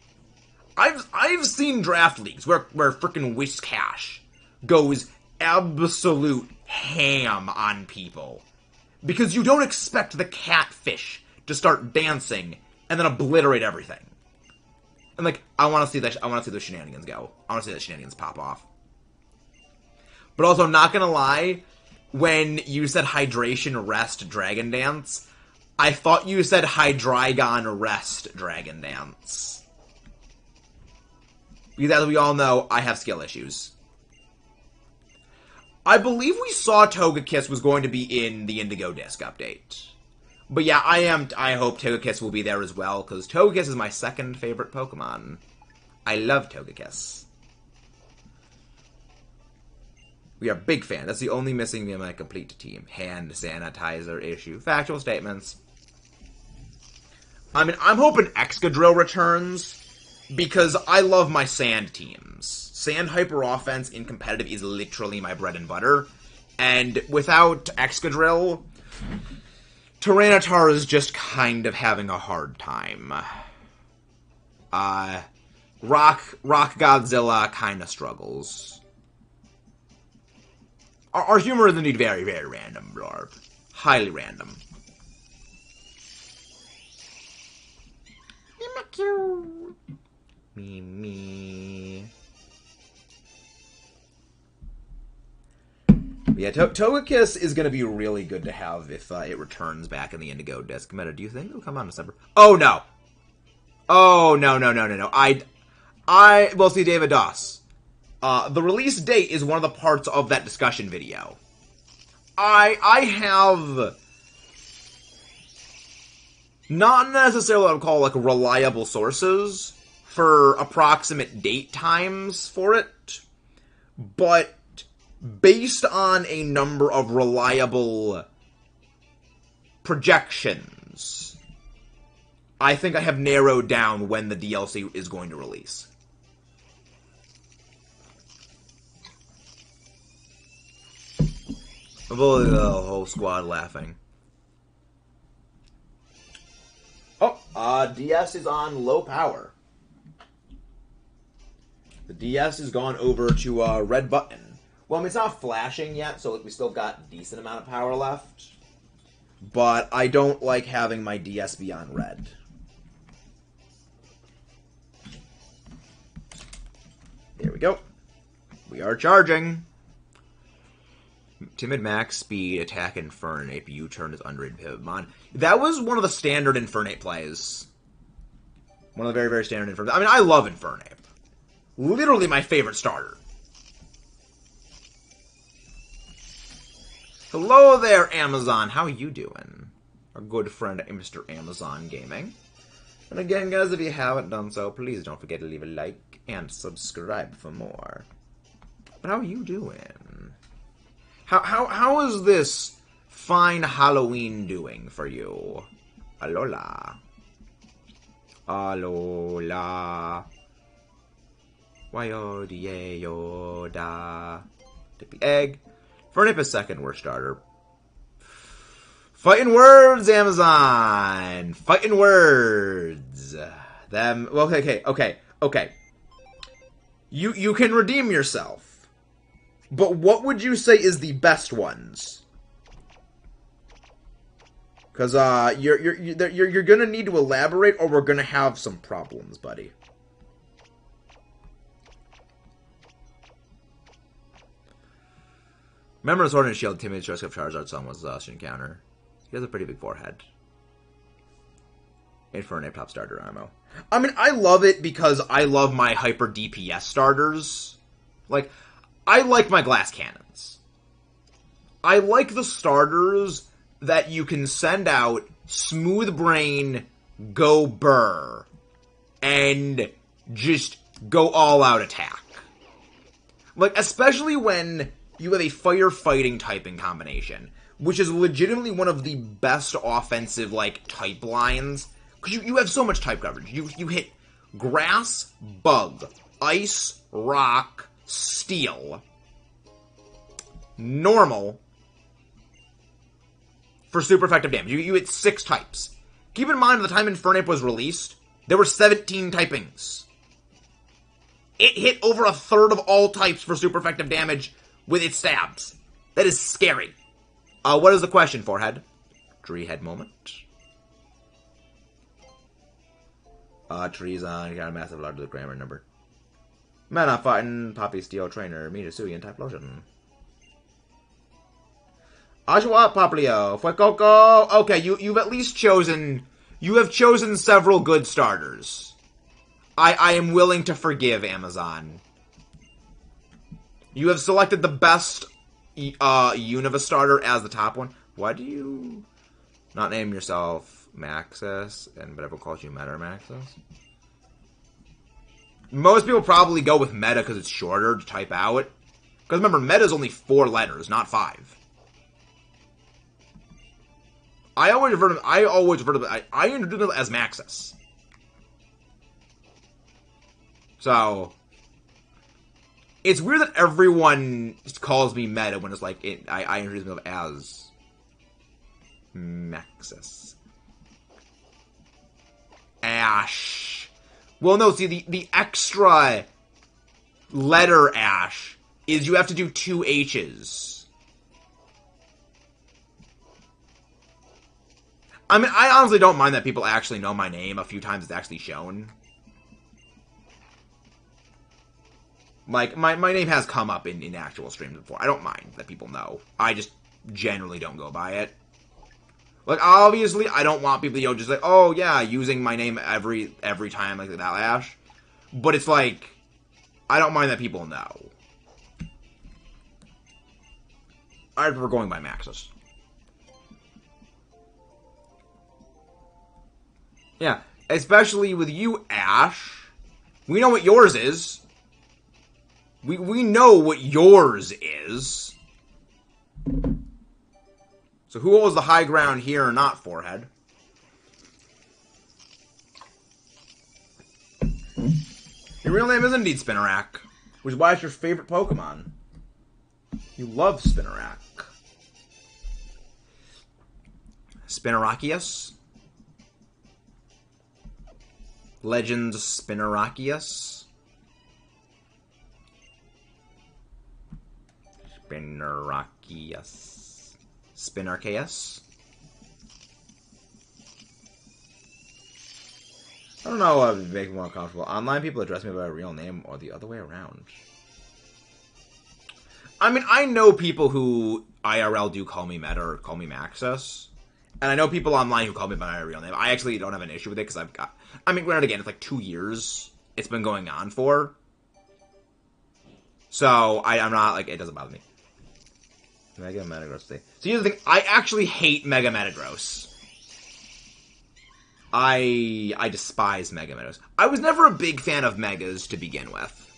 I've seen draft leagues where frickin' Whiscash goes absolute ham on people. Because you don't expect the catfish to start dancing and then obliterate everything. And, like, I want to see that. I want to see those shenanigans go. I want to see those shenanigans pop off. But also, not gonna lie, when you said hydration, rest, dragon dance, I thought you said Hydreigon, rest, dragon dance. Because as we all know, I have skill issues. I believe we saw Togekiss was going to be in the Indigo Disc update. But yeah, I hope Togekiss will be there as well, because Togekiss is my second favorite Pokemon. I love Togekiss. We are big fans. That's the only missing in my complete team. Hand sanitizer issue. Factual statements. I mean, I'm hoping Excadrill returns, because I love my Sand teams. Sand Hyper Offense in competitive is literally my bread and butter. And without Excadrill, Tyranitar is just kind of having a hard time. Rock Godzilla kind of struggles. Our humor is indeed very, very random, Blorb. Highly random. Mimikyu. Me. Yeah, Togekiss is going to be really good to have if it returns back in the Indigo Disc meta. Do you think it'll come out in December? Oh, no. Oh, no. Well, see, David Doss. The release date is one of the parts of that discussion video. I have not necessarily what I would call, like, reliable sources for approximate date times for it, but based on a number of reliable projections, I think I have narrowed down when the DLC is going to release. The whole squad laughing. Oh, DS is on low power. The DS has gone over to red button. Well, I mean, it's not flashing yet, so we still got a decent amount of power left. But I don't like having my DS be on red. There we go. We are charging. Timid max speed, attack Infernape, U-turn is underrated Pivotmon. That was one of the standard Infernape plays. One of the very, very standard Infernape. I mean, I love Infernape. Literally my favorite starter. Hello there, Amazon. How are you doing? Our good friend, Mr. Amazon Gaming. And again, guys, if you haven't done so, please don't forget to leave a like and subscribe for more. But how are you doing? How is this fine Halloween doing for you? Alola. Alola. Wyo Yoda. Tippy Egg. Fernape is second worst starter. Fighting words, Amazon! Fighting words! Them. Well, okay. You can redeem yourself. But what would you say is the best ones? Because you're gonna need to elaborate, or we're gonna have some problems, buddy. Remember Sword and Shield, Timid, Stress of Charizard, son was encounter. He has a pretty big forehead. Infernape top starter ammo. I mean, I love it because I love my hyper DPS starters. Like, I like my glass cannons. I like the starters that you can send out, smooth brain, go burr, and just go all out attack. Like, especially when you have a firefighting typing combination, which is legitimately one of the best offensive, like, type lines. Because you have so much type coverage. You hit Grass, bug, ice, rock, steel, normal for super effective damage. You hit 6 types. Keep in mind, at the time Infernape was released, there were 17 typings. It hit over a third of all types for super effective damage with its stabs. That is scary. What is the question, Forehead? Tree head moment. Trees on, you got a massive large grammar number. Mana fighting, Poppy Steel Trainer, Mitsuya type lotion. Ashwa Poplio, Fuecoco. Okay, you've at least chosen, you have chosen several good starters. I am willing to forgive, Amazon. You have selected the best Unova starter as the top one. Why do you not name yourself Maxis and whatever calls you Meta Maxis? Most people probably go with Meta because it's shorter to type out. Because remember, Meta is only 4 letters, not 5. I always refer to them, I introduce them as Maxis. So, it's weird that everyone calls me Meta when it's like, I introduce myself as Maxis. Ash. Well, no, see, the extra letter Ash is you have to do 2 H's. I mean, I honestly don't mind that people actually know my name a few times it's actually shown. Like, my name has come up in actual streams before. I don't mind that people know. I just generally don't go by it. Like, obviously, I don't want people, just like, oh, yeah, using my name every time, like, that Ash. But it's like, I don't mind that people know. I prefer going by Maxis. Yeah, especially with you, Ash. We know what yours is. We know what yours is. So who holds the high ground here or not, Forehead? Your real name is indeed Spinarak, which is why it's your favorite Pokemon. You love Spinarak. Spinarakius? Legends Spinarakius? Spinarakius. Spinarchaeus? I don't know what would make me more comfortable. Online people address me by a real name or the other way around. I mean, I know people who IRL do call me Meta or call me Maxis. And I know people online who call me by my real name. I actually don't have an issue with it because I've got... I mean, granted, again, it's like 2 years it's been going on for. So, I'm not, like, it doesn't bother me. Mega Metagross. So here's the thing. I actually hate Mega Metagross. I despise Mega Metagross. I was never a big fan of Megas to begin with.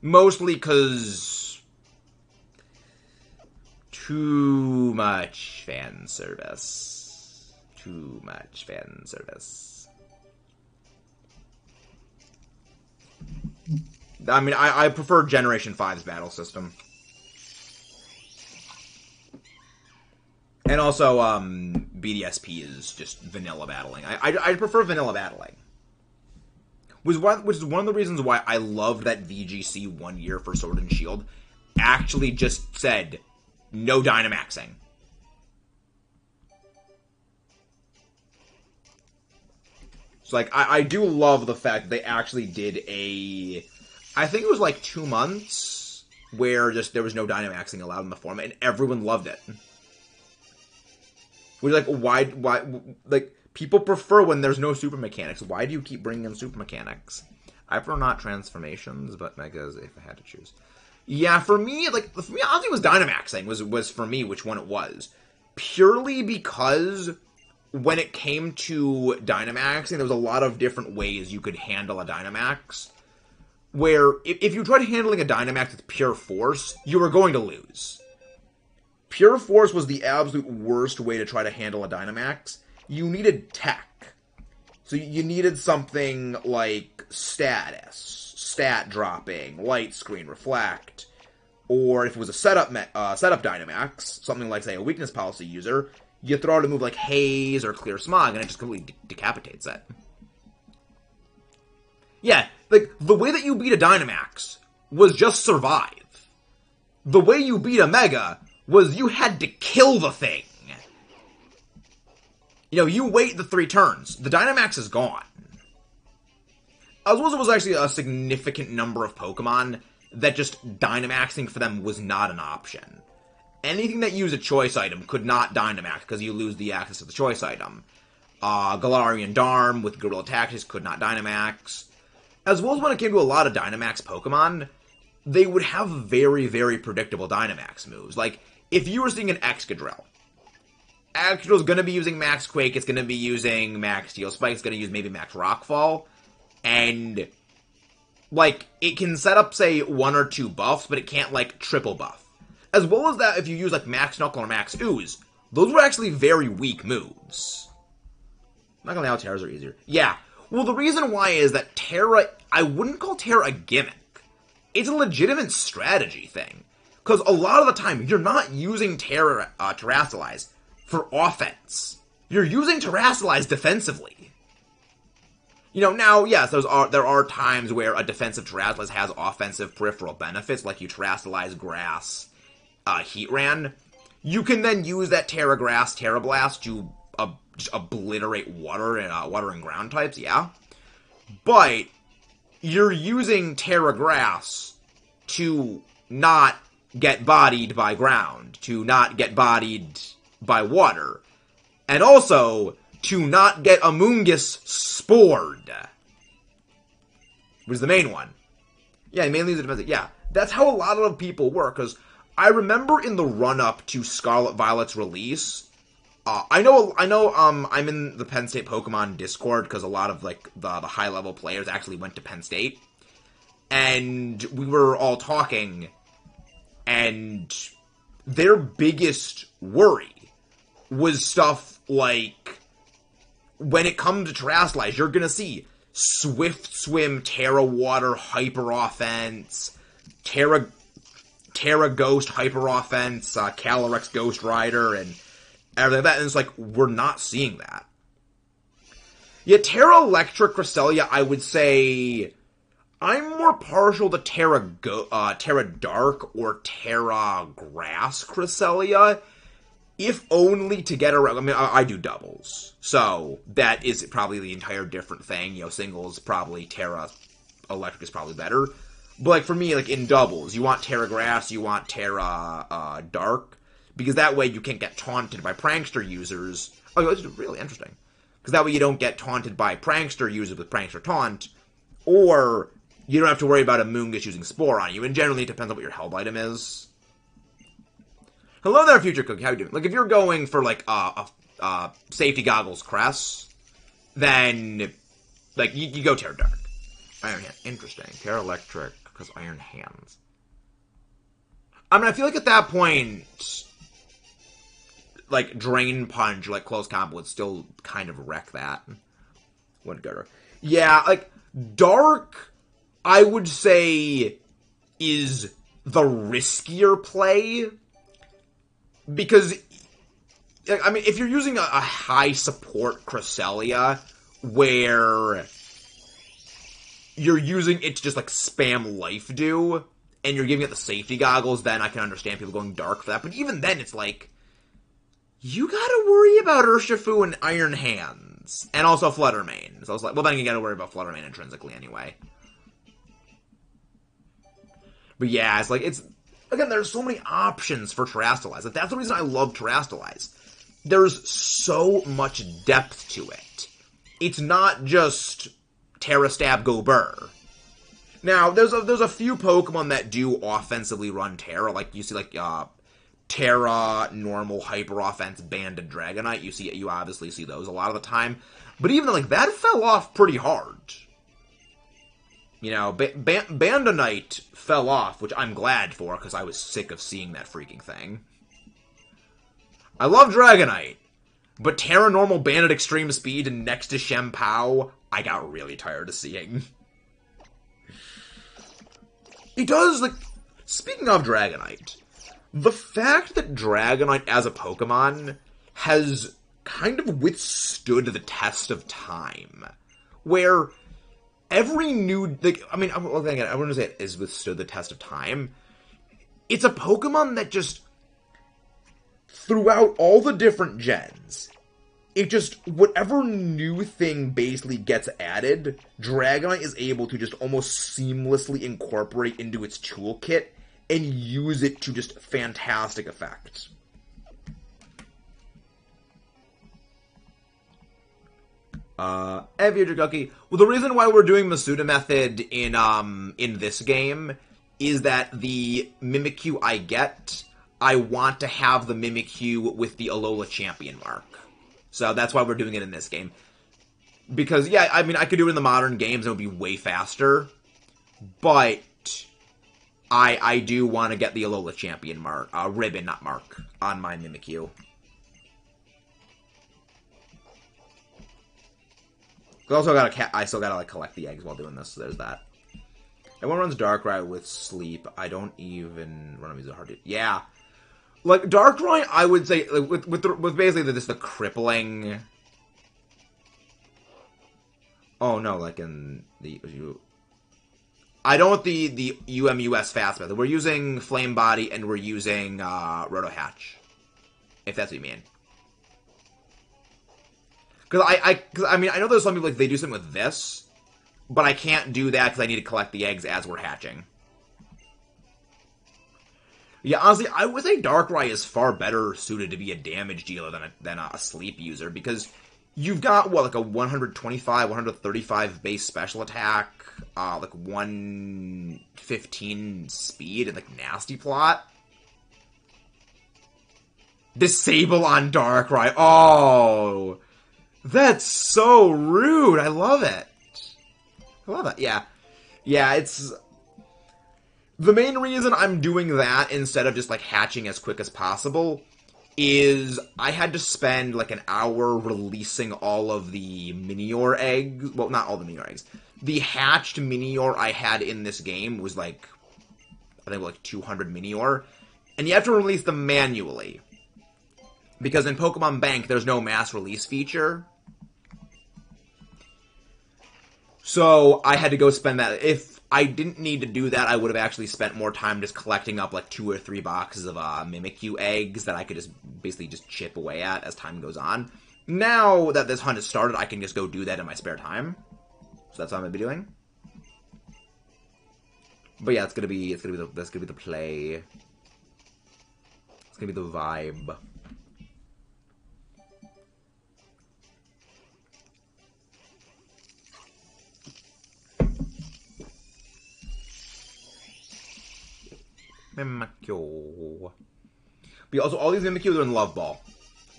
Mostly because... too much fan service. Too much fan service. I mean, I prefer Generation 5's battle system. And also, BDSP is just vanilla battling. I prefer vanilla battling. Which is one of the reasons why I loved that VGC 1 year for Sword and Shield actually just said, no Dynamaxing. So, like, I do love the fact that they actually did I think it was like 2 months where just there was no Dynamaxing allowed in the format, and everyone loved it. We're like, why, like, people prefer when there's no super mechanics. Why do you keep bringing in super mechanics? I prefer not transformations, but Megas if I had to choose. Yeah, for me, honestly, it was Dynamaxing was for me which one it was. Purely because when it came to Dynamaxing, there was a lot of different ways you could handle a Dynamax. Where, if you tried handling a Dynamax with pure force, you were going to lose. Pure force was the absolute worst way to try to handle a Dynamax. You needed tech. So you needed something like status, stat dropping, light screen, reflect, or if it was a setup Dynamax, something like, say, a weakness policy user, you throw out a move like Haze or Clear Smog, and it just completely decapitates it. Yeah, like, the way that you beat a Dynamax was just survive. The way you beat a Mega was you had to kill the thing. You know, you wait the 3 turns. The Dynamax is gone. As well as it was actually a significant number of Pokemon that just Dynamaxing for them was not an option. Anything that used a choice item could not Dynamax because you lose the access to the choice item. Galarian Darm with Gorilla Tactics could not Dynamax. As well as when it came to a lot of Dynamax Pokemon, they would have very, very predictable Dynamax moves. Like, if you were seeing an Excadrill, Excadrill's going to be using Max Quake, it's going to be using Max Steel Spike, it's going to use maybe Max Rockfall, and, like, it can set up, say, 1 or 2 buffs, but it can't, like, triple buff. As well as that, if you use, like, Max Knuckle or Max Ooze, those were actually very weak moves. I'm not gonna lie, how Terras are easier. Yeah, well, the reason why is that Terra, I wouldn't call Terra a gimmick. It's a legitimate strategy thing. Because a lot of the time, you're not using Terrasilize for offense. You're using Terrasilize defensively. You know, now, yes, there are times where a defensive Terrasilize has offensive peripheral benefits, like you Terrasilize Grass, Heatran. You can then use that Terra Grass, Terra Blast to just obliterate water and ground types, yeah. But you're using Terra Grass to not get bodied by ground, to not get bodied by water, and also to not get Amoonguss spored. Was the main one. Yeah, mainly the defensive. Yeah, that's how a lot of people work, because I remember in the run-up to Scarlet Violet's release, I know, I'm in the Penn State Pokemon Discord, because a lot of, like, the high-level players actually went to Penn State, and we were all talking, and their biggest worry was stuff like, when it comes to Terrasilize, you're gonna see Swift Swim, Terra Water, Hyper Offense, Terra Ghost, Hyper Offense, Calyrex Ghost Rider, and everything like that, and it's like, we're not seeing that. Yeah, Terra Electric Cresselia, I would say, I'm more partial to Terra Dark or Terra Grass Cresselia, if only to get around. I mean, I do doubles, so that is probably the entire different thing. You know, singles, probably Terra Electric is probably better. But, like, for me, like, in doubles, you want Terra Grass, you want Terra Dark, because that way you can't get taunted by Prankster users. Oh, this is really interesting. Because that way you don't get taunted by Prankster users with Prankster Taunt, or you don't have to worry about a Moongus using Spore on you, and generally it depends on what your Held item is. Hello there, Future Cookie, how you doing? Like, if you're going for, like, Safety Goggles Crest, then, like, you go Terra Dark. Iron Hand, interesting. Terra Electric, because Iron Hands. I mean, I feel like at that point, like, Drain Punch, like, Close Combo would still kind of wreck that. Wouldn't go to. Yeah, like, Dark, I would say, is the riskier play. Because, I mean, if you're using a high support Cresselia, where you're using it to just, like, spam Life Dew, and you're giving it the safety goggles, then I can understand people going Dark for that. But even then, it's like, you gotta worry about Urshifu and Iron Hands. And also Fluttermane. So I was like, well, then you gotta worry about Fluttermane intrinsically anyway. But yeah, it's like, it's, again, there's so many options for Terrasilize. Like, that's the reason I love Terrasilize. There's so much depth to it. It's not just Terra Stab Go Burr. Now, there's a few Pokemon that do offensively run Terra. Like, you see, like, Terra, Normal, Hyper Offense, Banded Dragonite. You obviously see those a lot of the time. But even, like, that fell off pretty hard. You know, Bandonite fell off, which I'm glad for, because I was sick of seeing that freaking thing. I love Dragonite, But Terra Normal Bandit Extreme Speed and next to Shem Pao, I got really tired of seeing. It does, like, speaking of Dragonite, the fact that Dragonite as a Pokemon has kind of withstood the test of time, where every new, like, I mean, well, again, I wouldn't say it has withstood the test of time. It's a Pokemon that just, throughout all the different gens, it just, whatever new thing basically gets added, Dragonite is able to just almost seamlessly incorporate into its toolkit and use it to just fantastic effect. Eviajuguki. Well, the reason why we're doing Masuda method in this game is that the Mimikyu I get, I want to have the Mimikyu with the Alola Champion mark. So that's why we're doing it in this game. Because, yeah, I mean, I could do it in the modern games and it would be way faster. But I do want to get the Alola Champion mark, ribbon, not mark, on my Mimikyu. I still gotta, like, collect the eggs while doing this, so there's that. Everyone runs Darkrai with Sleep. I don't even run him as a hard to... Yeah. Like, Darkrai, I would say, like, with basically the crippling... Oh, no, like in the... I don't want the UMUS fast method. We're using Flame Body and we're using Roto Hatch. If that's what you mean. Because I mean, I know there's some people, like, they do something with this, but I can't do that because I need to collect the eggs as we're hatching. Yeah, honestly, I would say Darkrai is far better suited to be a damage dealer than a sleep user, because you've got, what, like a 125, 135 base special attack, like 115 speed, and, like, Nasty Plot. Disable on Darkrai. Oh! That's so rude. I love it. I love it. Yeah. Yeah, it's... The main reason I'm doing that instead of just, like, hatching as quick as possible is I had to spend, like, an hour releasing all of the Minior eggs. Well, not all the Minior eggs. The hatched Minior I had in this game was, like, I think, like, 200 Minior. And you have to release them manually. Because in Pokemon Bank, there's no mass release feature. So I had to go spend that. If I didn't need to do that, I would have actually spent more time just collecting up like 2 or 3 boxes of Mimikyu eggs that I could just basically just chip away at as time goes on. Now that this hunt has started, I can just go do that in my spare time. So that's what I'm gonna be doing. But yeah, that's gonna be the play. It's gonna be the vibe. Mimikyu. But also, all these Mimikyu are in Love Ball.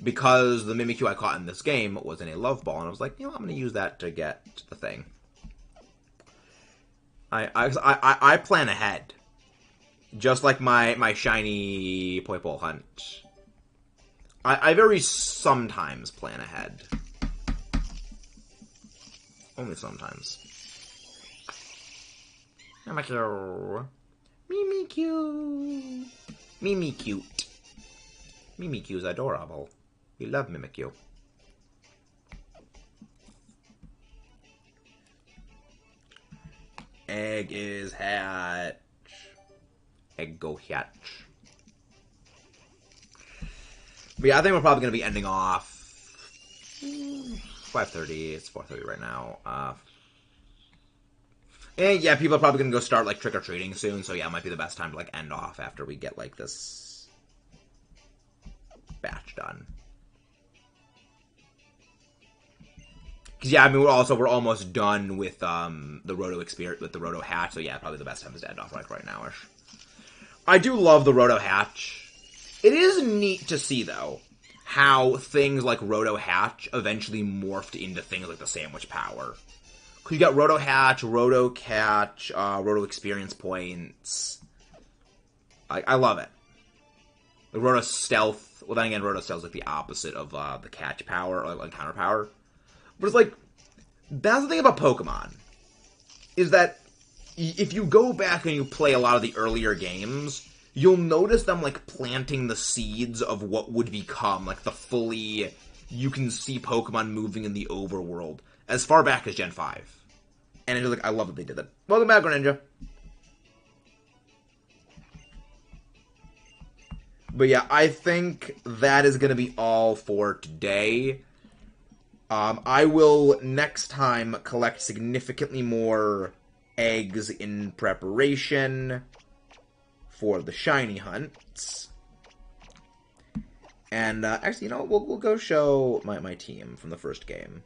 Because the Mimikyu I caught in this game was in a Love Ball, and I was like, you know, I'm going to use that to get the thing. I plan ahead. Just like my shiny Poipole hunt. I very sometimes plan ahead. Only sometimes. Mimikyu. Mimikyu. Mimikute. Mimikyu's adorable. We love Mimikyu. Egg is hatch. Egg go hatch. But yeah, I think we're probably going to be ending off 5:30. It's 4:30 right now. And yeah, people are probably going to go start, like, trick-or-treating soon, so yeah, it might be the best time to, like, end off after we get, like, this batch done. Because, yeah, I mean, we're almost done with, the Roto experience, with the Roto Hatch, so yeah, probably the best time is to end off, like, right now-ish. I do love the Roto Hatch. It is neat to see, though, how things like Roto Hatch eventually morphed into things like the Sandwich Power. You got Roto Hatch, Roto Catch, Roto Experience Points. I love it. The Roto Stealth, Well, then again, Rotocel's like the opposite of the catch power or like counter power. But it's like, that's the thing about Pokemon, is that if you go back and you play a lot of the earlier games, you'll notice them like planting the seeds of what would become like the fully, you can see Pokemon moving in the overworld as far back as Gen 5. And it's like, I love that they did that. Welcome back, Greninja. But yeah, I think that is going to be all for today. I will next time collect significantly more eggs in preparation for the shiny hunts. And actually, you know, we'll go show my team from the first game.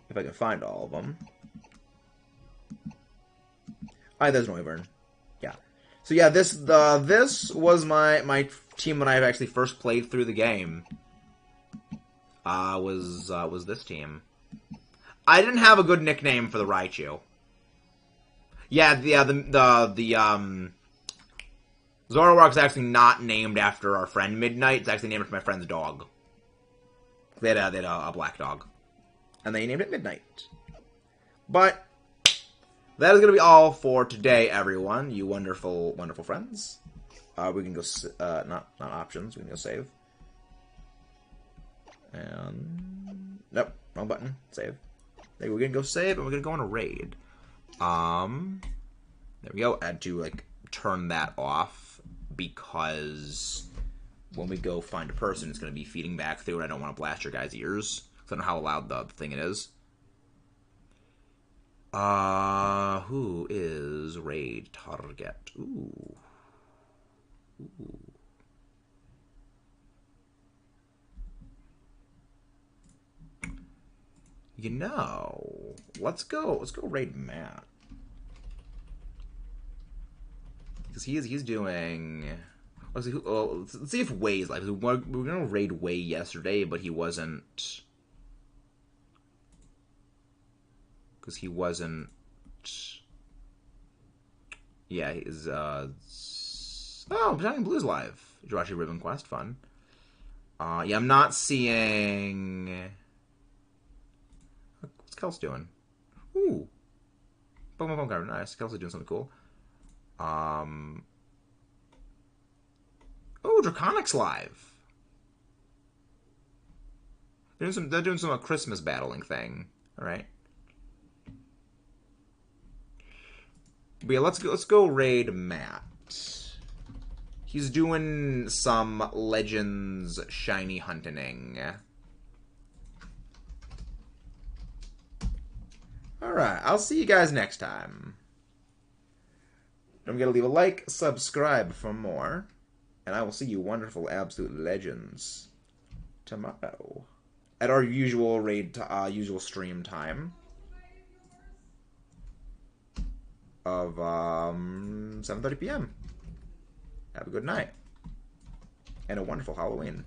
If I can find all of them. There's Noivern. Yeah. So yeah, this was my team when I actually first played through the game. Was this team. I didn't have a good nickname for the Raichu. Yeah, the Zoroark's actually not named after our friend Midnight. It's actually named after my friend's dog. They had a black dog. And they named it Midnight. But that is going to be all for today, everyone. You wonderful, wonderful friends. We can go, not options, we can go save. And, nope, wrong button, save. There, we're going to go save, and we're going to go on a raid. There we go. I had to, like, turn that off, because when we go find a person, it's going to be feeding back through, and I don't want to blast your guys' ears, because I don't know how loud the thing it is. Who is raid target? Ooh. You know, let's go raid Matt. Because he's doing... Let's see if Way's live. We were going to raid Way yesterday, but he wasn't... Because he wasn't... Yeah, he's, Oh, Giant Blue's live. Jirachi Ribbon Quest, fun. Yeah, I'm not seeing... What's Kels doing? Ooh. Pokemon card, nice. Kels is doing something cool. Oh, Draconic's live. They're doing some Christmas battling thing. Alright. But yeah, let's go raid Matt. He's doing some Legends shiny hunting. Alright, I'll see you guys next time. Don't forget to leave a like, subscribe for more, and I will see you wonderful absolute legends tomorrow at our usual usual stream time of 7:30 p.m. Have a good night and a wonderful Halloween.